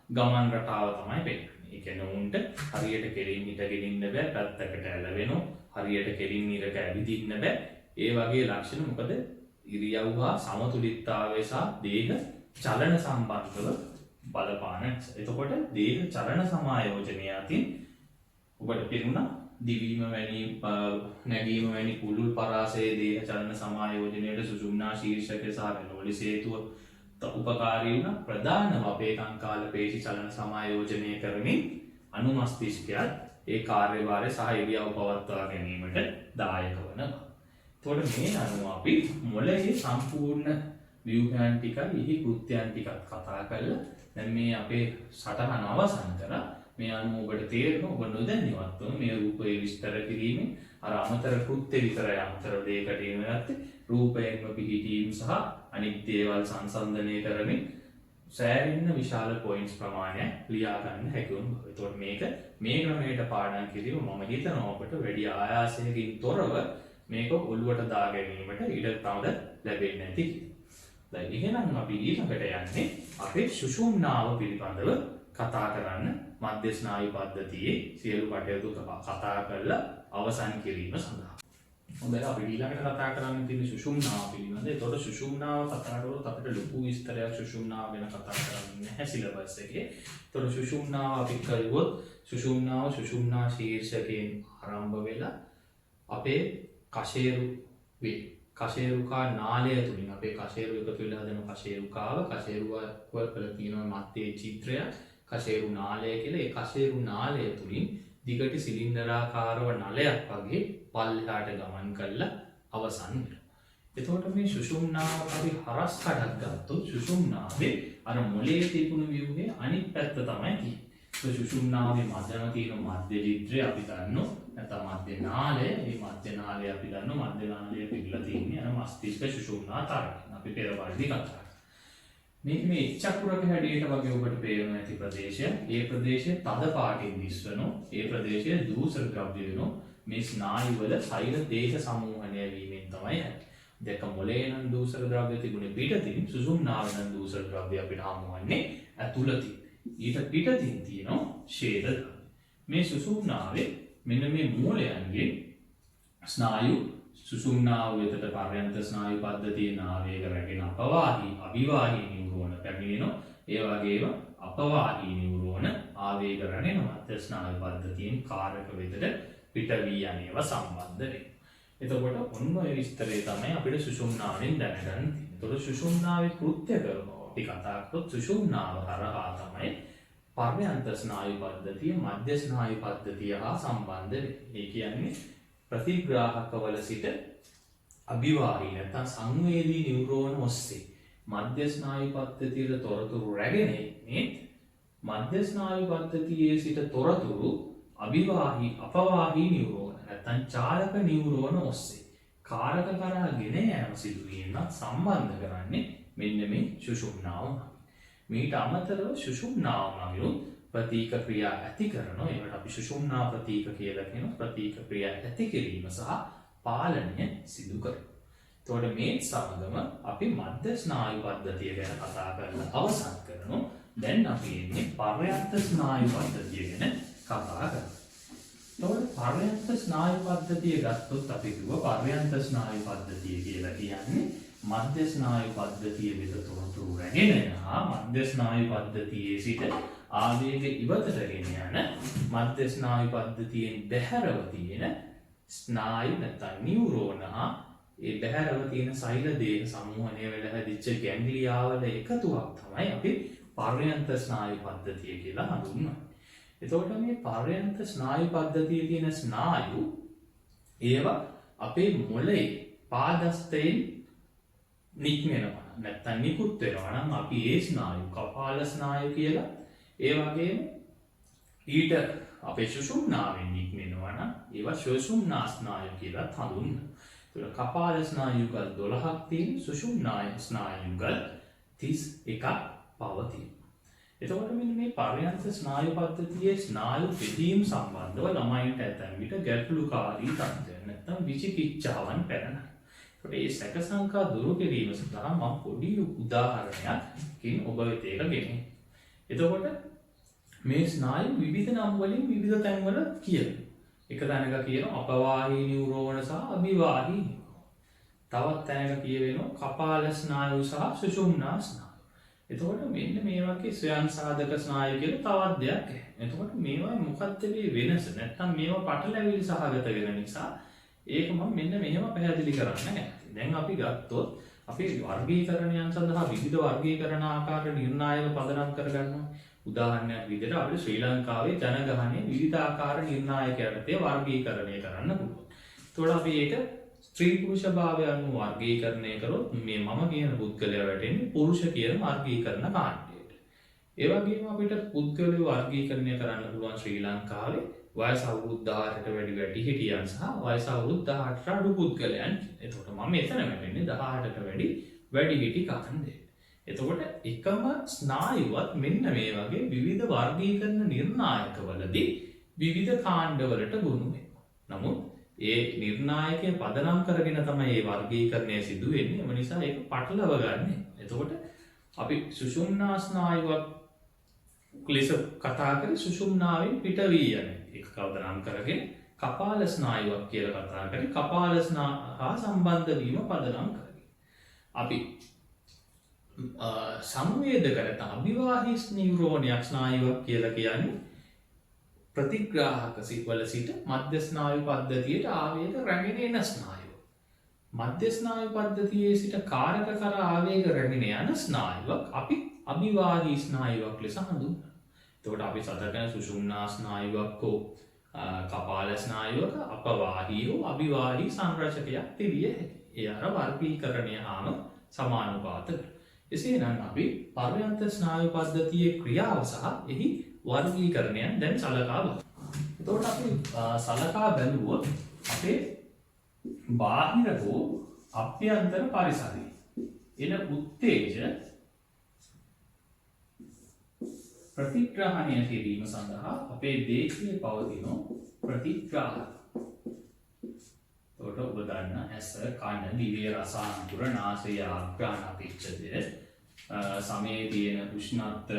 ගමන් රටාව තමයි පෙන්නන්නේ. ඒ කියන්නේ උන්ට හරියට කෙලින් හිටගෙන ඉන්න බෑ, පැත්තකට ඇලවෙනවා, හරියට කෙලින් ඉරක ඇවිදින්න බෑ. ඒ වගේ ලක්ෂණ මොකද ඉරියව් හා සමතුලිතතාවය සහ දේහ චලන සම්බන්ධව බලපාන. එතකොට දේහ චලන සමායෝජනය අතින් ඔබට පෙනුණා දිවීම වැනි නැගීම වැනි පුළුල් පරාසයේ දේහ චලන සමායෝජනයට සුෂුම්නා ශීර්ෂක සහ වැරෝලි සේතුව උපකාරී වුණ ප්‍රධානම අපේ කංකාල පේශි චලන සමායෝජනය කරමින් අනුමස්තිෂ්කයත් ඒ කාර්යභාරය සහ ඉරියව් පවත්වා ගැනීමට දායක වෙනවා. එතකොට මේ අනුව අපි මොළයේ සම්පූර්ණ ව්‍යුහයන් ටිකයි එහි කෘත්‍යයන් ටිකක් කතා කරලා දැන් මේ අපේ සටහන අවසන් කරා. මේ අනුව ඔබට තේරෙනවා ඔබ නොදැනීමත් මේ රූපය විස්තර කිරීමෙන් අර අමතර කෘත්‍ය විතරයි අමතර දෙයකට එනගත්තේ රූපයෙන්ම පිහිටීම සහ අනිත් දේවල් සංසන්දනය කරමින් සෑහෙන විශාල පොයින්ට්ස් ප්‍රමාණයක් ලියා ගන්න හැකි වුණා. ඒතකොට මේ ක්‍රමයට පාඩම් කිරීම මම හිතනවා ඔබට වැඩි ආයාසයකින් තොරව මේක ඔළුවට දා ගැනීමට ඉඩ තවද ලැබෙන්නේ නැති කියලා. දැන් එහෙනම් අපි ඊළඟට යන්නේ අපේ සුෂුම්නාව පිළිබඳව කතා කරන්න මධ්‍ය ස්නායු පද්ධතියේ සියලු කටයුතු කතා කරලා අවසන් කිරීම සඳහා. හොඳයි අපි ඊළඟට කතා කරන්න තියෙන සුෂුම්නාව පිළිබඳ. ඒතකොට සුෂුම්නාව කතා කරොත් අපිට ලොකු විස්තරයක් සුෂුම්නාව ගැන කතා කරන්න නැහැ සිලබස් එකේ. ඒතකොට සුෂුම්නාව අපි කරුවොත් සුෂුම්නා ශීර්ෂකයෙන් ආරම්භ වෙලා අපේ කශේරුකා නාලය තුලින් අපේ කශේරු එකතු වෙලා හදන කශේරුකාව කශේරුවල තියෙන මැත්තේ චිත්‍රය කශේරු නාලය කියලා. ඒ කශේරු නාලය තුලින් දිගට සිලින්ඩරාකාරව නලයක් වගේ පල්ලෙහාට ගමන් කරලා අවසන් වෙනවා. එතකොට මේ සුෂුම්නාව අපි හරස් කඩක් ගත්තොත් සුෂුම්නාවේ අර මොළයේ තිබුණු ව්‍යුහයේ අනිත් පැත්ත තමයි තියෙන්නේ. ඒ සුෂුම්නාවේ මැදම තියෙන මධ්‍ය චිත්‍රය අපි දන්නවා. නැත්නම් මධ්‍ය නාලය. මේ මධ්‍ය නාලය අපි දන්නවා මධ්‍ය නාලය පිළිලා තියෙන්නේ අර මස්තිෂ්ක සුෂුම්නා තරක. අපි පෙර වර්ගී කතා කරා. මේ චක්‍රක හැඩයට වගේ ඔබට පේන ඇති ප්‍රදේශය. ඒ ප්‍රදේශය තද පාටින් දිස්වනවා. ඒ ප්‍රදේශය දූෂක ද්‍රව්‍ය වෙනවා. මේ ස්නායු වල සෛල දේහ සමූහණය වීමෙන් තමයි හැදෙන්නේ. දෙක මොළේ නම් දූෂක ද්‍රව්‍ය තිබුණේ පිටතින්, සුසුම්නාව නම් දූෂක ද්‍රව්‍ය අපිට හමුවන්නේ ඇතුළතින්. ඊට පිටතින් තියෙනවා ඡේද ද්‍රව්‍ය. මේ සුසුම්නාවේ මෙන්න මේ මූලයන්ගේ ස්නායු සුසුම්නාව වෙතට පර්යන්ත ස්නායු පද්ධතියෙන් ආවේග රැගෙන අපවාහී අභිවාහී නියුරෝන පැමිණෙනවා. ඒ වගේම අපවාහී නියුරෝන ආවේග රැගෙන මධ්‍ය ස්නායු පද්ධතියෙන් කාරක වෙතට පිට වී යන්නේව සම්බන්ධ වෙනවා. එතකොට ඔන්න ඔය විස්තරය තමයි අපිට සුසුම්නාවෙන් දැනගන්න තියෙන්නේ. එතකොට සුසුම්නාවේ කෘත්‍ය කරනවා අපි කතා කරොත් සුසුම්නාව හරහා තමයි පර්යන්ත ස්නායු පද්ධතිය මධ්‍ය ස්නායු පද්ධතිය හා සම්බන්ධ වෙන්නේ. ඒ කියන්නේ ප්‍රතිග්‍රාහකවල සිට අභිවාහී නැත්නම් සංවේදී නියුරෝන ඔස්සේ මධ්‍ය ස්නායු පද්ධතියට තොරතුරු රැගෙන ඉන්නේ මධ්‍ය ස්නායු පද්ධතියේ සිට තොරතුරු අභිවාහී අපවාහී නියුරෝන නැත්නම් චාලක නියුරෝන ඔස්සේ කාරක කරා ගෙන යාම සිදුවීමත් සම්බන්ධ කරන්නේ මෙන්න මේ සුෂුම්නාව. මීට අමතරව සුෂුම්නාව මගින් ප්‍රතීක ක්‍රියා ඇති කරනවා. ඒකට අපි සුෂුම්නා ප්‍රතීක කියලා කියන ප්‍රතීක ක්‍රියා ඇති කිරීම සහ පාලනය සිදු කරනවා. එතකොට මේ සමගම අපි මධ්‍ය ස්නායු පද්ධතිය ගැන කතා කරලා අවසන් කරනවා. දැන් අපි ඉන්නේ පර්යන්ත ස්නායු පද්ධතිය ගැන කතා කරමු. එතකොට පර්යන්ත ස්නායු පද්ධතිය ගත්තොත් අපි කිව්වා පර්යන්ත ස්නායු පද්ධතිය කියලා කියන්නේ මධ්‍ය ස්නායු පද්ධතිය වෙත තොරතුරු රැගෙන හා මධ්‍ය ස්නායු පද්ධතියේ සිට ආවේග ඉවතට ගෙන යන මධ්‍ය ස්නායු පද්ධතියෙන් බැහැරව තියෙන ස්නායු නැත්නම් නියුරෝන හා ඒ බැහැරව තියෙන සෛල දේහ සමූහණය වෙලා හැදිච්ච ගැන්ග්ලියාවල එකතුවක් තමයි අපි පර්යන්ත ස්නායු පද්ධතිය කියලා හඳුන්වන්නේ. එතකොට මේ පර්යන්ත ස්නායු පද්ධතියේ තියෙන ස්නායු ඒවා අපේ මොළේ පාදස්තයෙන් නික්මෙනවා නැත්නම් නිකුත් වෙනවා නම් අපි ඒ ස්නායු කපාල ස්නායු කියලා ඒ වගේම ඊට අපේ සුෂුම්නාවෙන් නික්මෙනවා නම් ඒවා සුෂුම්නා ස්නායු කියලා හඳුන්වනවා. ඒතකොට කපාල ස්නායුගල් 12ක් තියෙන සුෂුම්නා ස්නායුගල් 31ක් පවතින. එතකොට මෙන්න මේ පර්යන්ත ස්නායු පද්ධතියේ ස්නායු බෙදීම් සම්බන්ධව ළමයින්ට ඇතැම් විට ගැටලුකාරී තත්ත්වයන් නැත්නම් විචිකිච්ඡාවන් පැනනවා. ඒකට මේ සැක සංකා දුරු කිරීම සඳහා මම පොඩි උදාහරණයකින් ඔබ වෙත ගෙනෙනවා. එතකොට මේ ස්නායු විවිධ නම් වලින් විවිධ තැන්වල කියනවා. එක තැනක කියනවා අපවාහී නියුරෝන සහ අභිවාහී නියුරෝන. තවත් තැනක කියවෙනවා කපාල ස්නායු සහ සුෂුම්නා ස්නායු. එතකොට මෙන්න මේ වගේ ස්වයං සාධක ස්නායු කියලා තවත් දෙයක්. එතකොට මේවා මොකක්ද මේ වෙනස? නැත්නම් මේවා පටලැවිලි සහගත වෙන නිසා ඒක මම මෙන්න මෙහෙම පැහැදිලි කරන්න කැමතියි. දැන් අපි ගත්තොත් අපි වර්ගීකරණයන් සඳහා විවිධ වර්ගීකරණ ආකාර නිර්ණායක පදනම් කරගන්නවා. උදාහරණයක් විදිහට අපිට ශ්‍රී ලංකාවේ ජනගහනයේ විවිධ ආකාර නිර්ණායක යටතේ වර්ගීකරණය කරන්න පුළුවන්. එතකොට අපි ඒක ස්ත්‍රී පුරුෂ භාවය අනුව වර්ගීකරණය කරොත් මේ මම කියන පුද්ගලයා වැටෙන්නේ පුරුෂ කියන වර්ගීකරණ කාණ්ඩයට. ඒ වගේම අපිට පුද්ගලයෝ වර්ගීකරණය කරන්න පුළුවන් ශ්‍රී ලංකාවේ වයස අවුරුදු 18ට වැඩි වැඩිහිටියන් සහ වයස අවුරුදු 18ට අඩු පුද්ගලයන්. එතකොට මම එතන වැටෙන්නේ 18ට වැඩි වැඩිහිටි කාණ්ඩයට. එතකොට එකම ස්නායුවත් මෙන්න මේ වගේ විවිධ වර්ගීකරණ නිර්ණායකවලදී විවිධ කාණ්ඩවලට ගොනු වෙනවා. නමුත් ඒ නිර්ණායකය පදනම් කරගෙන තමයි මේ වර්ගීකරණය සිදු වෙන්නේ. ඒ නිසා ඒක පටලව ගන්න. එතකොට අපි සුෂුම්නා ස්නායුවක් ලෙස කතා කරේ සුෂුම්නාවෙන් පිට වී යන එක කවදනම් කරගෙන කපාල ස්නායුවක් කියලා කතා කරේ කපාල හා සම්බන්ධ වීම පදනම් කරගෙන. අපි සංවේදක නැත්නම් අභිවාහී නියුරෝනයක් ස්නායුවක් කියලා කියන්නේ ප්‍රතිග්‍රාහක වල සිට මධ්‍ය ස්නායු පද්ධතියට ආවේග රැගෙන එන ස්නායුව. මධ්‍ය ස්නායු පද්ධතියේ සිට කාරක කරා ආවේග රැගෙන යන ස්නායුවක් අපි අභිවාහී ස්නායුවක් ලෙස හඳුන්වනවා. එතකොට අපි සතකන සුෂුම්නා ස්නායුවක් හෝ කපාල ස්නායුවක අපවාහී හෝ අභිවාහී සංරචකයක් තිබිය හැකියි. ඒ අර වර්ගීකරණය හාම සමානුපාත වෙනවා. එසේනම් අපි පර්යන්ත ස්නායු පද්ධතියේ ක්‍රියාව සහ එහි වර්ගීකරණයන් දැන් සලකා බලමු. එතකොට අපි සලකා බැලුවොත් අපේ බාහිර හෝ අභ්‍යන්තර පරිසරයේ එන උත්තේජ ප්‍රතිග්‍රහණය කිරීම සඳහා අපේ දේහයේ පවතින ප්‍රතිග්‍රාහක. එතකොට ඔබ දන්න ඇස, කන, දිව, රස, අඳුර, නාසය, ආග්‍රහණ පිච්ඡදය, සමේ තියෙන උෂ්ණත්ව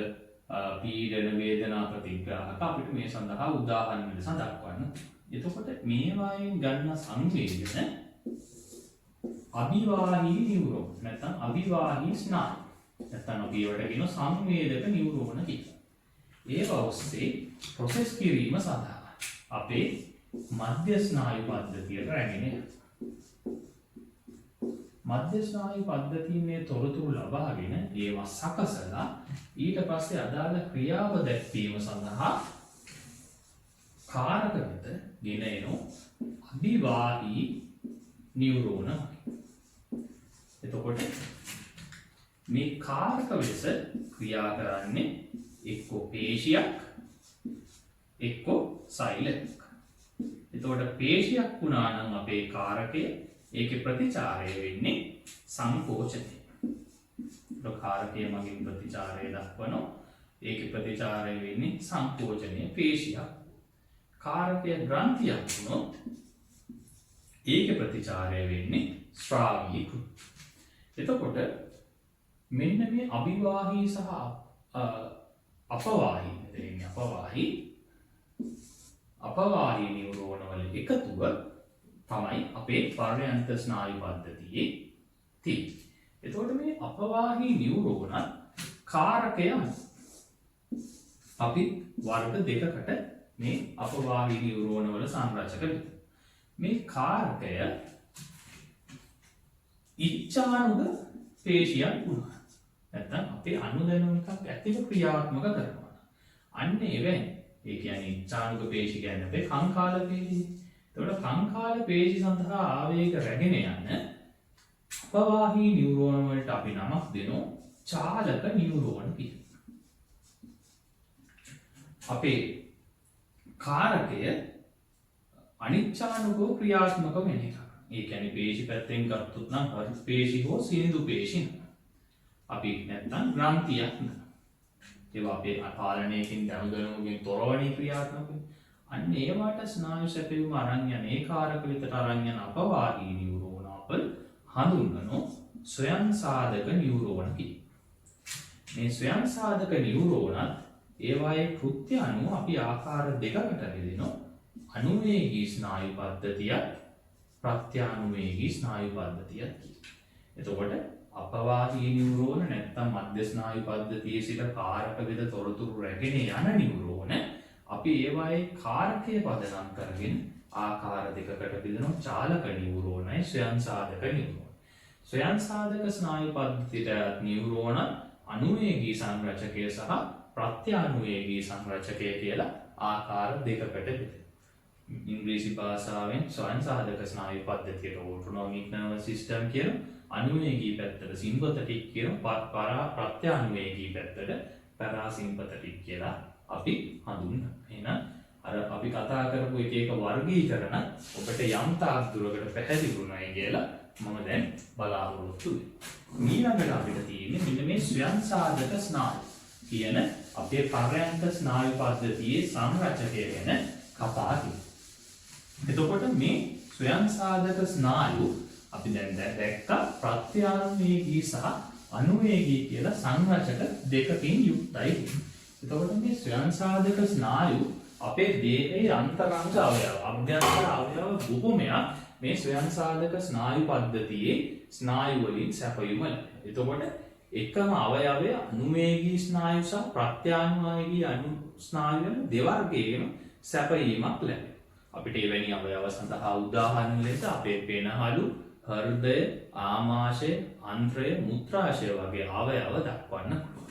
පීඩන වේදනා ප්‍රතිග්‍රාහක අපිට මේ සඳහා උදාහරණ ලෙස දක්වන්න. එතකොට මේවායින් ගන්න සංවේදන අභිවාහී නියුරෝන නැත්නම් අභිවාහී ස්නායු. නැත්නම් අපි ඒවට කියන සංවේදක නියුරෝන කියලා. ඒක ඔස්සේ ප්‍රොසෙස් කිරීම සඳහා අපේ මධ්‍ය ස්නායු පද්ධතියට රැගෙන යනවා. මධ්‍ය ස්නායු පද්ධතියේ තොරතුරු ලබාගෙන ඒවා සකසලා ඊට පස්සේ අදාළ ක්‍රියාව දැක්වීම සඳහා කාරක වෙත ගෙන එන අභිවාහී නියුරෝන. එතකොට මේ කාරක ලෙස ක්‍රියා කරන්නේ එක්කෝ පේශියක් එක්කෝ සෛලයක්. එතකොට පේශියක් වුණා නම් අපේ කාරකය ඒකේ ප්‍රතිචාරය වෙන්නේ සංකෝචනය. කාරකය මගින් ප්‍රතිචාරය දක්වනවා. ඒකේ ප්‍රතිචාරය වෙන්නේ සංකෝචනය පේශියක්. කාරකය ග්‍රන්ථියක් වුණොත් ඒකේ ප්‍රතිචාරය වෙන්නේ ස්රාවී කෘත්‍ය. එතකොට මෙන්න මේ අභිවාහී සහ අපවාහී නියුරෝන වල එකතුව තමයි අපේ පර්යන්ත ස්නායු පද්ධතියේ තියෙන්නේ. එතකොට මේ අපවාහී නියුරෝන කාරකයම අපි වර්ග දෙකකට මේ අපවාහී නියුරෝන වල සංරචක වෙනවා. මේ කාරකය ඉච්ඡානුග පේශියක් වුණා. නැත්නම් අපේ අනුදැනුම් එකක් ඇතිව ක්‍රියාත්මක කරනවා. අන්න එවැනි. ඒ කියන්නේ ඉච්ඡානුග පේශි කියන්නේ අපේ කංකාල පේශි. එතකොට කංකාල පේශි සඳහා ආවේග රැගෙන යන අපවාහී නියුරෝන වලට අපි නමක් දෙනවා චාලක නියුරෝන කියලා. අපේ කාරකය අනිච්ඡානුගව ක්‍රියාත්මක වෙන එක. ඒ කියන්නේ පේශි පැත්තෙන් ගත්තොත් නම් හරි පේශි හෝ සිනිඳු පේශි අපි නැත්තම් ග්‍රන්ථියක් නම. ඒවා අපේ පාලනයකින් දැනුදැනුමකින් තොරවණී ක්‍රියාත්මක වෙන. අන්න ඒවට ස්නායු සැපයුම අරන් යන ඒ කාරක විතර අරන් යන අපවාහී නියුරෝන අප හඳුන්වනවා ස්වයං සාධක නියුරෝන කියලා. මේ ස්වයං සාධක නියුරෝනත් ඒවායේ කෘත්‍ය අනුව අපි ආකාර දෙකකට බෙදෙනවා. අනුවේගී ස්නායු පද්ධතියක් ප්‍රත්‍යානුවේගී ස්නායු පද්ධතියක් කියලා. එතකොට අපවාහී නියුරෝන නැත්නම් මධ්‍ය ස්නායු පද්ධතියේ සිට කාරක විද තොරතුරු රැගෙන යන නියුරෝන අපි ඒවායේ කාරකය පදනම් කරගෙන ආකාර දෙකකට බෙදෙනවා. චාලක නියුරෝනයි ස්වයං සාධක නියුරෝන. ස්වයං සාධක ස්නායු පද්ධතියට නියුරෝන අනුවේගී සංරචකය සහ ප්‍රත්‍යානුවේගී සංරචකය කියලා ආකාර දෙකකට බෙදෙනවා. ඉංග්‍රීසි භාෂාවෙන් ස්වයං සාධක ස්නායු පද්ධතියට ඕටෝනොමික් නර්වස් සිස්ටම් කියන, අනුවේගී පැත්තට සිම්පතටික් කියන, ප්‍රත්‍යානුවේගී පැත්තට පැරාසිම්පතටික් කියලා අපි හඳුන්වනවා. එහෙනම් අර අපි කතා කරපු එක වර්ගීකරණ ඔබට යම් තාක් දුරකට පැහැදිලිුණායි කියලා මම දැන් බලාපොරොත්තු වෙනවා. ඊළඟට අපිට තියෙන්නේ මෙන්න මේ ස්වයං සාධක ස්නායු කියන අපේ පර්යන්ත ස්නායු පද්ධතියේ සංරචකය ගැන කතා කරමු. එතකොට මේ ස්වයං සාධක ස්නායු අපි දැන් දැක්කා ප්‍රත්‍යානුවේගී සහ අනුවේගී කියලා සංරචක දෙකකින් යුක්තයි. එතකොට මේ ස්වයං සාධක ස්නායු අපේ දේහයේ අන්තරංග අවයව, අභ්‍යන්තර අවයව බොහොමයක් මේ ස්වයං සාධක ස්නායු පද්ධතියේ ස්නායු වලින් සැපයුම ලැබෙනවා. එතකොට එකම අවයවය අනුවේගී ස්නායු සහ ප්‍රත්‍යානුවේගී ස්නායු වල දෙවර්ගයේම සැපයීමක් ලැබෙනවා. අපිට එවැනි අවයව සඳහා උදාහරණ ලෙස අපේ පෙනහළු, හෘදය, ආමාශය, අන්ත්‍රය, මුත්‍රාශය වගේ අවයව දක්වන්න පුළුවන්.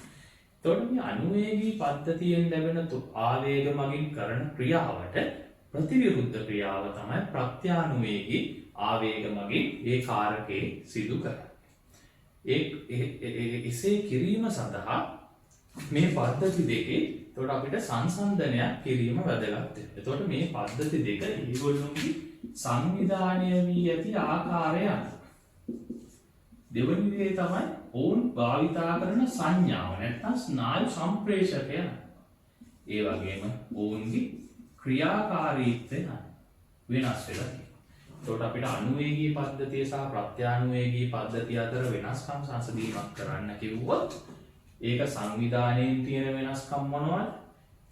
එතකොට මේ අනුවේගී පද්ධතියෙන් ලැබෙන ආවේග මගින් කරන ක්‍රියාවට ප්‍රතිවිරුද්ධ ක්‍රියාව තමයි ප්‍රත්‍යානුවේගී ආවේග මගින් ඒ කාරකේ සිදු කරන්නේ. එසේ කිරීම සඳහා මේ පද්ධති දෙකේ එතකොට අපිට සංසන්දනයක් කිරීම වැදගත් වෙනවා. එතකොට මේ පද්ධති දෙක ඒගොල්ලෝගේ සංවිධානය වී ඇති ආකාරය අනුව දෙවැනි දේ තමයි ඔවුන් භාවිතා කරන සංඥාව නැත්නම් ස්නායු සම්ප්‍රේෂකය. ඒ වගේම ඔවුන්ගේ ක්‍රියාකාරීත්වය වෙනස් වෙලා තියෙනවා. එතකොට අපිට අනුවේගී පද්ධතිය සහ ප්‍රත්‍යානුවේගී පද්ධතිය අතර වෙනස්කම් සංසදීමක් කරන්න කිව්වොත් ඒක සංවිධානයෙන් තියෙන වෙනස්කම් මොනවද?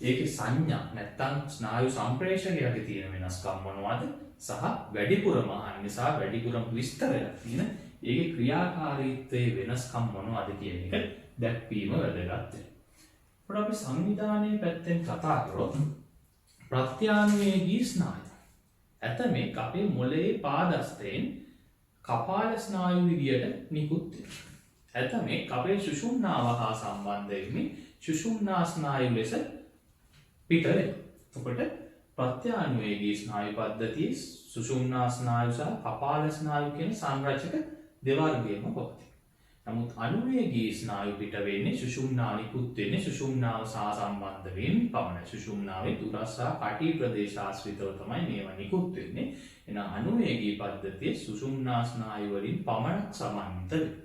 ඒකේ සංඥා නැත්නම් ස්නායු සම්ප්‍රේෂකයේ තියෙන වෙනස්කම් මොනවද? සහ වැඩිපුරම අහන්න සහ වැඩිපුරම විස්තරයක් තියෙන ඒකේ ක්‍රියාකාරීත්වයේ වෙනස්කම් මොනවද කියන එක දැක්වීම වැදගත් වෙනවා. අපි සංවිධානයේ පැත්තෙන් කතා කරොත් ප්‍රත්‍යානුවේගී ස්නායු. ඇතමෙක් අපේ මොළයේ පාදස්තයෙන් කපාල ස්නායු විදියට නිකුත් වෙනවා. ඇතමෙක් අපේ සුෂුම්නාව හා සම්බන්ධ වෙන්නේ සුෂුම්නා ස්නායු ලෙස පිට වෙනවා. එතකොට ප්‍රත්‍යානුවේගී ස්නායු පද්ධතියේ සුෂුම්නා ස්නායු සහ කපාල ස්නායු කියන සංරචක දෙවර්ගයම පවතී. නමුත් අනුවේගී ස්නායු පිට වෙන්නේ සුෂුම්නා නිකුත් වෙන්නේ සුෂුම්නාව සහ සම්බන්ධ වෙන්නේ පමණයි. සුෂුම්නාවේ දුරස් සහ කටි ප්‍රදේශ ආශ්‍රිතව තමයි මේවා නිකුත් වෙන්නේ. එහෙනම් අනුවේගී පද්ධතියේ සුෂුම්නා ස්නායු වලින් පමණක් සමන්විත වෙනවා.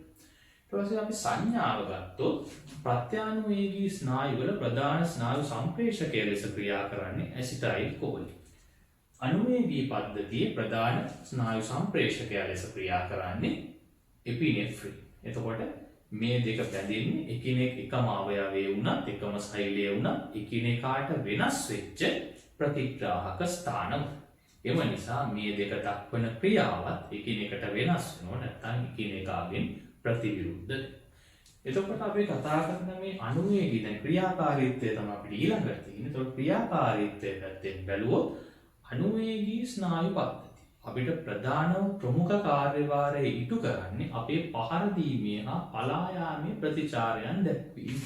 ඊට පස්සේ අපි සංඥාව ගත්තොත් ප්‍රත්‍යානුවේගී ස්නායු වල ප්‍රධාන ස්නායු සම්ප්‍රේෂකය ලෙස ක්‍රියා කරන්නේ ඇසිටයිල් කෝලින්. අනුවේගී පද්ධතියේ ප්‍රධාන ස්නායු සම්ප්‍රේෂකය ලෙස ක්‍රියා කරන්නේ එපිනෙෆ්‍රින්. එතකොට මේ දෙක බැඳෙන්නේ එකිනෙක එකම අවයවයේ වුණත් එකම ශෛලයේ වුණත් එකිනෙකාට වෙනස් වෙච්ච ප්‍රතිග්‍රාහක ස්ථාන. එම නිසා මේ දෙක දක්වන ක්‍රියාවත් එකිනෙකට වෙනස් වෙනවා නැත්නම් එකිනෙකාගෙන් ප්‍රතිවිරුද්ධ. එතකොට අපි කතා කරන මේ අනුවේගී දැන් ක්‍රියාකාරීත්වය තමයි අපිට ඊළඟට තියෙන්නේ. එතකොට ක්‍රියාකාරීත්වය පැත්තෙන් බැලුවොත් අනුවේගී ස්නායු පද්ධතිය අපිට ප්‍රධානම ප්‍රමුඛ කාර්යභාරය ඉටු කරන්නේ අපේ පහර දීමේ හා පලා යාමේ ප්‍රතිචාරයන් දැක්වීම.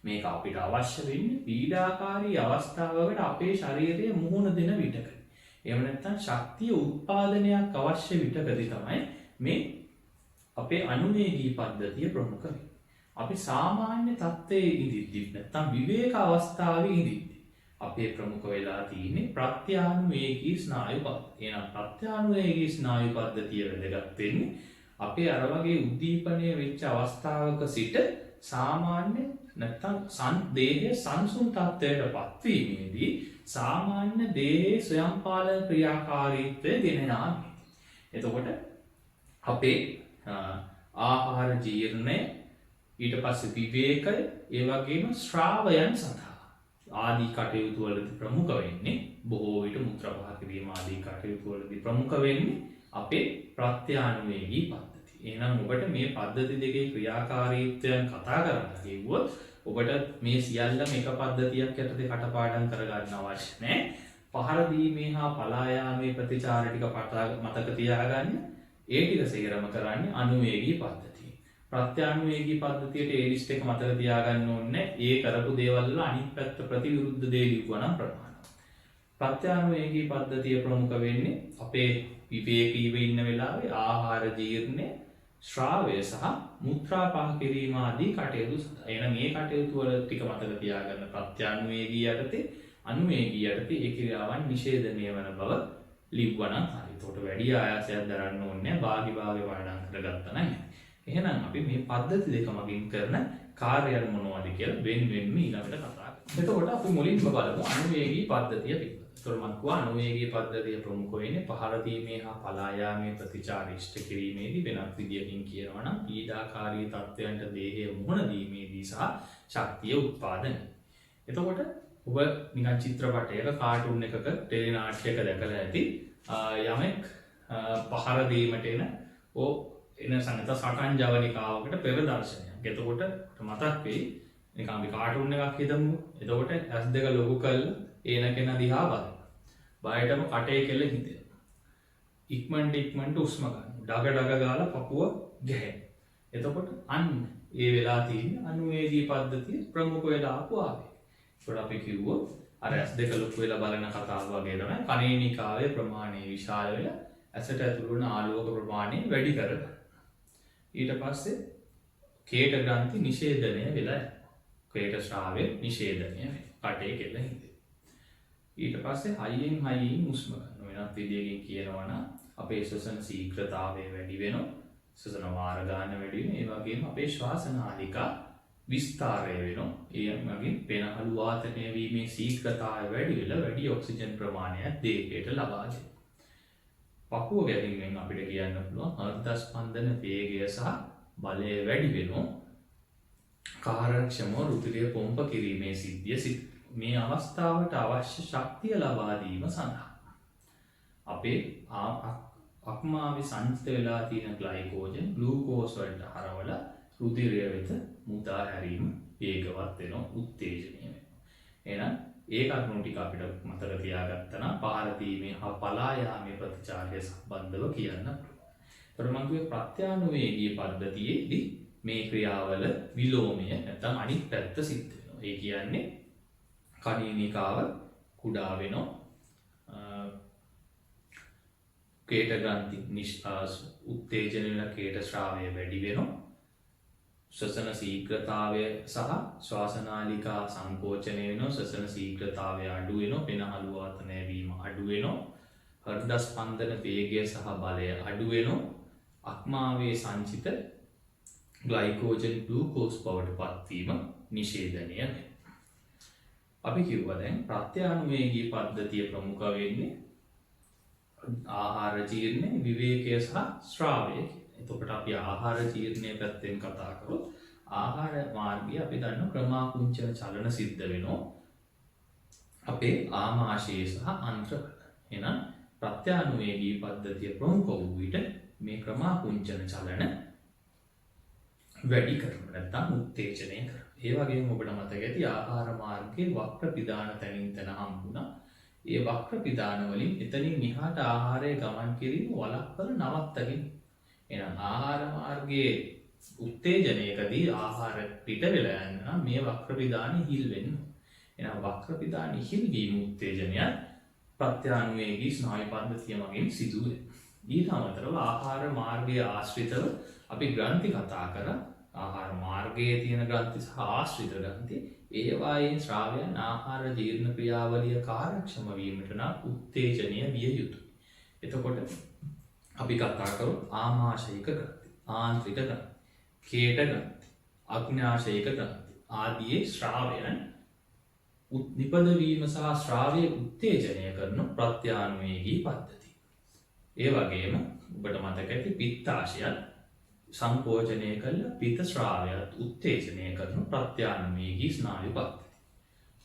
මේක අපිට අවශ්‍ය වෙන්නේ පීඩාකාරී අවස්ථාවකට අපේ ශරීරය මුහුණ දෙන විටක. එහෙම නැත්නම් ශක්තිය උත්පාදනයක් අවශ්‍ය විටකදී තමයි මේ අපේ අනුවේගී පද්ධතිය ප්‍රමුඛ වෙන්නේ. අපි සාමාන්‍ය තත්ත්වයේ ඉඳිද්දි නැත්නම් විවේක අවස්ථාවේ ඉඳිද්දි අපේ ප්‍රමුඛ වෙලා තියෙන්නේ ප්‍රත්‍යානුවේගී ස්නායු පද්ධතිය. එහෙනම් ප්‍රත්‍යානුවේගී ස්නායු පද්ධතිය වැදගත් වෙන්නේ අපේ අර වගේ උද්දීපනය වෙච්ච අවස්ථාවක සිට සාමාන්‍ය නැත්නම් දේහය සංසුන් තත්ත්වයට පත්වීමේදී සාමාන්‍ය දේහයේ ස්වයංපාලන ක්‍රියාකාරීත්වය ගෙන යාමේදී. එතකොට අපේ ආහාර ජීර්ණය ඊට පස්සේ විවේකය ඒ වගේම ශ්‍රාවයන් සඳහා ආදී කටයුතු වලදී ප්‍රමුඛ වෙන්නේ බොහෝ විට මුත්‍රා පහ කිරීම ආදී කටයුතු වලදී ප්‍රමුඛ වෙන්නේ අපේ ප්‍රත්‍යානුවේගී පද්ධතිය. එහෙනම් ඔබට මේ පද්ධති දෙකේ ක්‍රියාකාරීත්වයන් කතා කරන්න කිව්වොත් ඔබට මේ සියල්ලම එක පද්ධතියක් යටතේ කටපාඩම් කරගන්න අවශ්‍ය නැහැ. පහර දීමේ හා පලා යාමේ ප්‍රතිචාර ටික මතක තියාගන්න. ඒ ටික සේරම කරන්නේ අනුවේගී පද්ධතිය. ප්‍රත්‍යානුවේගී පද්ධතියට ඒ ලිස්ට් එක මතක තියාගන්න ඕනේ. ඒ කරපු දේවල් වල අනිත් පැත්ත ප්‍රතිවිරුද්ධ දේ ලිව්වනම් ප්‍රමාණවත්. ප්‍රත්‍යානුවේගී පද්ධතිය ප්‍රමුඛ වෙන්නේ අපේ විවේකීව ඉන්න වෙලාවේ ආහාර ජීර්ණය, ශ්‍රාවය සහ මුත්‍රා පහ කිරීම ආදී කටයුතු සඳහා. එහෙනම් මේ කටයුතු වල ටික මතක තියාගන්න ප්‍රත්‍යානුවේගී යටතේ අනුවේගී යටතේ ඒ ක්‍රියාවන් නිෂේධනය වන බව ලිව්වනම් හරි. ඒකට වැඩි ආයාසයක් දරන්න ඕනේ නැහැ. භාගි පාඩම් කරගත්තා නම්. එහෙනම් අපි මේ පද්ධති දෙක මගින් කරන කාර්යයන් මොනවද කියලා වෙන්වෙන්ම ඊළඟට කතා කරමු. එතකොට අපි මුලින්ම බලමු අනුවේගී පද්ධතිය පිළිබඳව. ඒතර මම කිව්වා අනුවේගී පද්ධතිය ප්‍රමුඛ වෙන්නේ පහර දීමේ හා පලා යාමේ ප්‍රතිචාර ඉෂ්ට කිරීමේදී වෙනත් විදියකින් කියනවා නම් පීඩාකාරී තත්ත්වයන්ට දේහය මුහුණ දීමේදී සහ ශක්තිය උත්පාදනය. එතකොට ඔබ නිකන් චිත්‍රපටයක කාටුන් එකක ටෙලි නාට්‍යයක දැකලා ඇති යමෙක් පහර දීමට එන සංගත සටන් ජවනිකාවකට පෙර දර්ශනයක්. එතකොට මතක් වෙයි නිකන් අපි කාටුන් එකක් හිතමු. එතකොට S2 ලොකු කරලා ඒන කෙනා දිහා බලන්න. බයටම කටේ කෙල හිතෙනවා. ඉක්මනට උස්ම ගන්න. ඩග ගාලා පපුව ගැහෙන. එතකොට අන්න ඒ වෙලා තියෙන අනුවේගී පද්ධතිය ප්‍රමුඛ වෙලා ආපු ආවේ. ඒකට අපි කිව්වොත් අර S2 ලොකු වෙලා බලන කතාව වගේ තමයි කණේනිකාවේ ප්‍රමාණය විශාල වෙලා ඇසට ඇතුළු වන ආලෝක ප්‍රමාණය වැඩි කරගන්න. ඊට පස්සේ කේට ග්‍රන්ථි නිෂේධනය වෙලා යනවා. කේට ශ්‍රාවය නිෂේධනය වෙනවා. කටේ කෙල හිතේ. ඊට පස්සේ හයියෙන් හුස්ම ගන්න. වෙනත් විදියකින් කියනවා නම් අපේ ශ්වසන ශීඝ්‍රතාවය වැඩි වෙනවා. ශ්වසන වාර ගන්න වැඩි වෙනවා. ඒ වගේම අපේ ශ්වාස නාලිකා විස්තරය වෙනවා. ඒ වගේම පෙනහළු වාතනය වීමේ ශීඝ්‍රතාවය වැඩි වෙලා වැඩි ඔක්සිජන් ප්‍රමාණයක් දේහයට ලබා දෙනවා. පපුව ගැටීමෙන් අපිට කියන්න පුළුවන් හෘද ස්පන්දන වේගය සහ බලය වැඩි වෙනවා. කාර්යක්ෂමව රුධිරය පොම්ප කිරීමේ සිද්ධිය මේ අවස්ථාවට අවශ්‍ය ශක්තිය ලබා දීම සඳහා. අපේ අක්මාවේ සංචිත වෙලා තියෙන ග්ලයිකෝජන් ග්ලූකෝස් වලට හරවලා රුධිරය වෙත මුදා හැරීම වේගවත් වෙනවා, උත්තේජනය වෙනවා. එහෙනම් ඒ කරුණු ටික අපිට මතක තියාගත්තා නම් පාර දීමේ හා පලා යාමේ ප්‍රතිචාරය සම්බන්ධව කියන්න පුළුවන්. මම කිව්වේ ප්‍රත්‍යානුවේගී පද්ධතියේදී මේ ක්‍රියාවල විලෝමය නැත්නම් අනිත් පැත්ත සිද්ධ වෙනවා. ඒ කියන්නේ කණිනිකාව කුඩා වෙනවා. කේට ග්‍රන්ථි උත්තේජන වෙන කේට ශ්‍රාවය වැඩි වෙනවා. ශ්වසන ශීඝ්‍රතාවය සහ ශ්වාසනාලිකා සංකෝචනය වෙනවා. ශ්වසන ශීඝ්‍රතාවය අඩු වෙනවා. පෙනහළු වාතනය වීම අඩු වෙනවා. හෘද ස්පන්දන වේගය සහ බලය අඩු වෙනවා. අක්මාවේ සංචිත ග්ලයිකෝජන් ග්ලූකෝස් බවට පත්වීම නිෂේධනය වෙනවා. අපි කිව්වා දැන් ප්‍රත්‍යානුවේගී පද්ධතිය ප්‍රමුඛ වෙන්නේ ආහාර ජීර්ණය, විවේකය සහ ශ්‍රාවය. එතකොට අපි ආහාර ජීර්ණය පැත්තෙන් කතා කරොත් ආහාර මාර්ගයේ අපි දන්න ක්‍රමාකුංචන චලන සිද්ධ වෙනවා අපේ ආමාශය සහ අන්ත්‍රවල. එහෙනම් ප්‍රත්‍යානුවේගී පද්ධතිය ප්‍රමුඛ වූ විට මේ ක්‍රමාකුංචන චලන වැඩි කරනවා, නැත්නම් උත්තේජනය කරනවා. ඒ වගේම ඔබට මතක ඇති ආහාර මාර්ගයේ වක්‍ර පිදාන තැනින් තැන හම්බුණා. ඒ වක්‍ර පිදාන වලින් එතනින් එහාට ආහාරය ගමන් කිරීම වළක්වලා නවත්තගෙන. එහෙනම් ආහාර මාර්ගයේ උත්තේජනයකදී ආහාර පිට වෙලා යන නම් මේ වක්‍ර පිදානෙ හිල් වෙන්න. එහෙනම් වක්‍ර පිදානෙ හිල් වීම උත්තේජනය ප්‍රත්‍යානුවේගී ස්නායු පද්ධතිය මගින් සිදු වෙනවා. ඊට අමතරව ආහාර මාර්ගයේ ආශ්‍රිතව අපි ග්‍රන්ථි කතා කරා. ආහාර මාර්ගයේ තියෙන ග්‍රන්ථි සහ ආශ්‍රිත ග්‍රන්ථි ඒ වායෙන් ශ්‍රාවයන් ආහාර ජීර්ණ ක්‍රියාවලිය කාර්යක්ෂම වීමට නම් උත්තේජනය විය යුතුයි. එතකොට අපි කතා කරමු ආමාශයික ග්‍රන්ථි, ආන්ත්‍රික ග්‍රන්ථි, කේට ග්‍රන්ථි, අග්න්‍යාශයික ග්‍රන්ථි ආදී ශ්‍රාවයන් නිපදවීම සහ ශ්‍රාවය උත්තේජනය කරන ප්‍රත්‍යානුවේගී පද්ධතිය. ඒ වගේම ඔබට මතක ඇති පිත්තාශයත් සංකෝචනය කළ පිත්ත ශ්‍රාවයත් උත්තේජනය කරන ප්‍රත්‍යානුවේගී ස්නායු පද්ධතිය.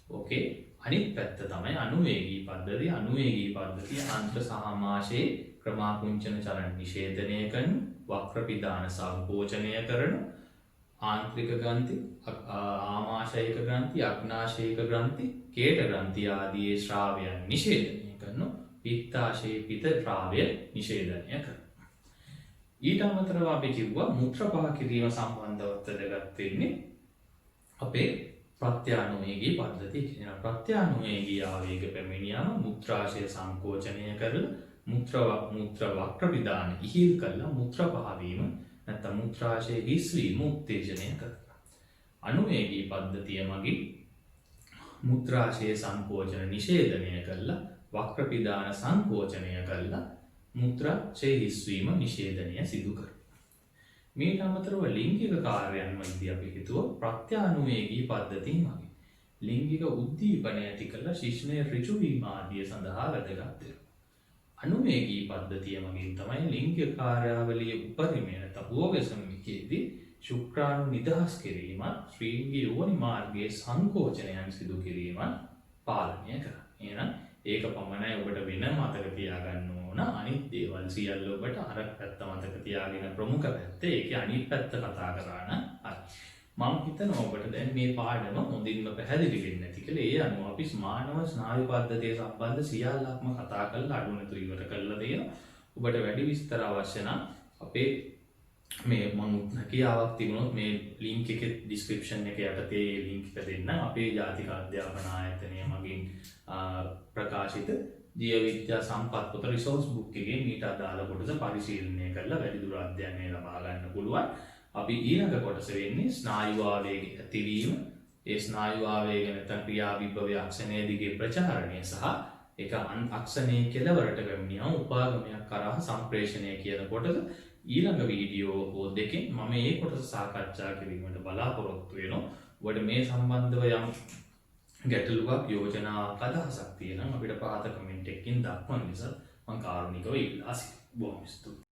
ඕකේ. අනිත් පැත්ත තමයි අනුවේගී පද්ධතිය. අනුවේගී පද්ධතිය අන්ත්‍ර සහ ආමාශයේ ක්‍රමාකුංචන චලන නිෂේධනය කරන, වක්‍ර පිදාන සංකෝචනය කරන, ආන්ත්‍රික ග්‍රන්ථි, ආමාශයික ග්‍රන්ථි, අග්නාශයික ග්‍රන්ථි, කේට ග්‍රන්ථි ආදී ශ්‍රාවයන් නිෂේධනය කරන, පිත්තාශයේ පිත ශ්‍රාවය නිෂේධනය කරන. ඊට අමතරව අපි කිව්වා මුත්‍ර පහ කිරීම සම්බන්ධව වැදගත් වෙන්නේ අපේ ප්‍රත්‍යානුවේගී පද්ධතිය. කියන ප්‍රත්‍යානුවේගී ආවේග පැමිණියාම මුත්‍රාශය සංකෝචනය කරලා මුත්‍ර වක්‍ර පිදාන ඉහිල් කළා මුත්‍ර පහ වීම නැත්නම් මුත්‍රාශය හිස් වීම උත්තේජනය කරනවා. අනුවේගී පද්ධතිය මගින් මුත්‍රාශය සංකෝචන නිෂේධනය කළා වක්‍ර පිදාන සංකෝචනය කළා මුත්‍රාශය හිස් වීම නිෂේධනය සිදු කරනවා. මේට අමතරව ලිංගික කාර්යයන් වලදී අපි හිතුව ප්‍රත්‍යානුවේගී පද්ධතිය මගින් ලිංගික උද්දීපනය ඇති කළ ශිෂ්ණය ඍජු වීම ආදිය සඳහා වැදගත් වෙනවා. අනුවේගී පද්ධතිය මගින් තමයි ලිංගික කාර්යාවලියේ උපරිමය නැත්නම් ඕගසම්මිකයේදී ශුක්‍රාණු නිදහස් කිරීමත් ශ්‍රීන්ගේ යෝනි මාර්ගයේ සංකෝචනයන් සිදු කිරීමත් පාලනය කරනවා. එහෙනම් ඒක පමණයි ඔබට වෙන මතක තියාගන්න ඕන. අනිත් දේවල් සියල්ල ඔබට අර පැත්ත මතක තියාගෙන ප්‍රමුඛ පැත්ත ඒකේ අනිත් පැත්ත කතා කරා නම් හරි. මම හිතනවා ඔබට දැන් මේ පාඩම හොඳින්ම පැහැදිලි වෙන්නේ නැති කියලා. ඒ අනුව අපි මානව ස්නායු පද්ධතිය සම්බන්ධ සියල්ලක්ම කතා කරලා අඩු නැතු ඉවර කරලා දෙනවා. ඔබට වැඩි විස්තර අවශ්‍ය නම් අපේ මේ මම හැකියාවක් තිබුණොත් මේ ලින්ක් එකේ ඩිස්ක්‍රිප්ෂන් එක යටතේ ලින්ක් එක දෙන්න. අපේ ජාතික අධ්‍යාපන ආයතනය මගින් ප්‍රකාශිත ජීව විද්‍යා සම්පත් පොත රිසෝස් බුක් එකේ මීට අදාළ කොටස පරිශීලනය කරලා වැඩිදුර අධ්‍යයනය ලබා ගන්න පුළුවන්. අපි ඊළඟ කොටස වෙන්නේ ස්නායු ආවේග ඇතිවීම, ඒ ස්නායු ආවේග නැත්නම් ක්‍රියා විභවය අක්ෂණයේ දිගේ ප්‍රචාරණය සහ ඒක අක්ෂණයේ කෙලවරට පැමිණියම උපාගමයක් කරා සම්ප්‍රේෂණය කියන කොටස ඊළඟ වීඩියෝ දෙකෙන් මම මේ කොටස සාකච්ඡා කිරීමට බලාපොරොත්තු වෙනවා. ඔබට මේ සම්බන්ධව යම් ගැටලුවක් යෝජනාවක් අදහසක් තියෙනවා අපිට පහත කමෙන්ට් එකකින් දක්වන්න නිසා මම කාරුණිකව ඉල්ලා සිටිනවා. බොහොම ස්තුතියි.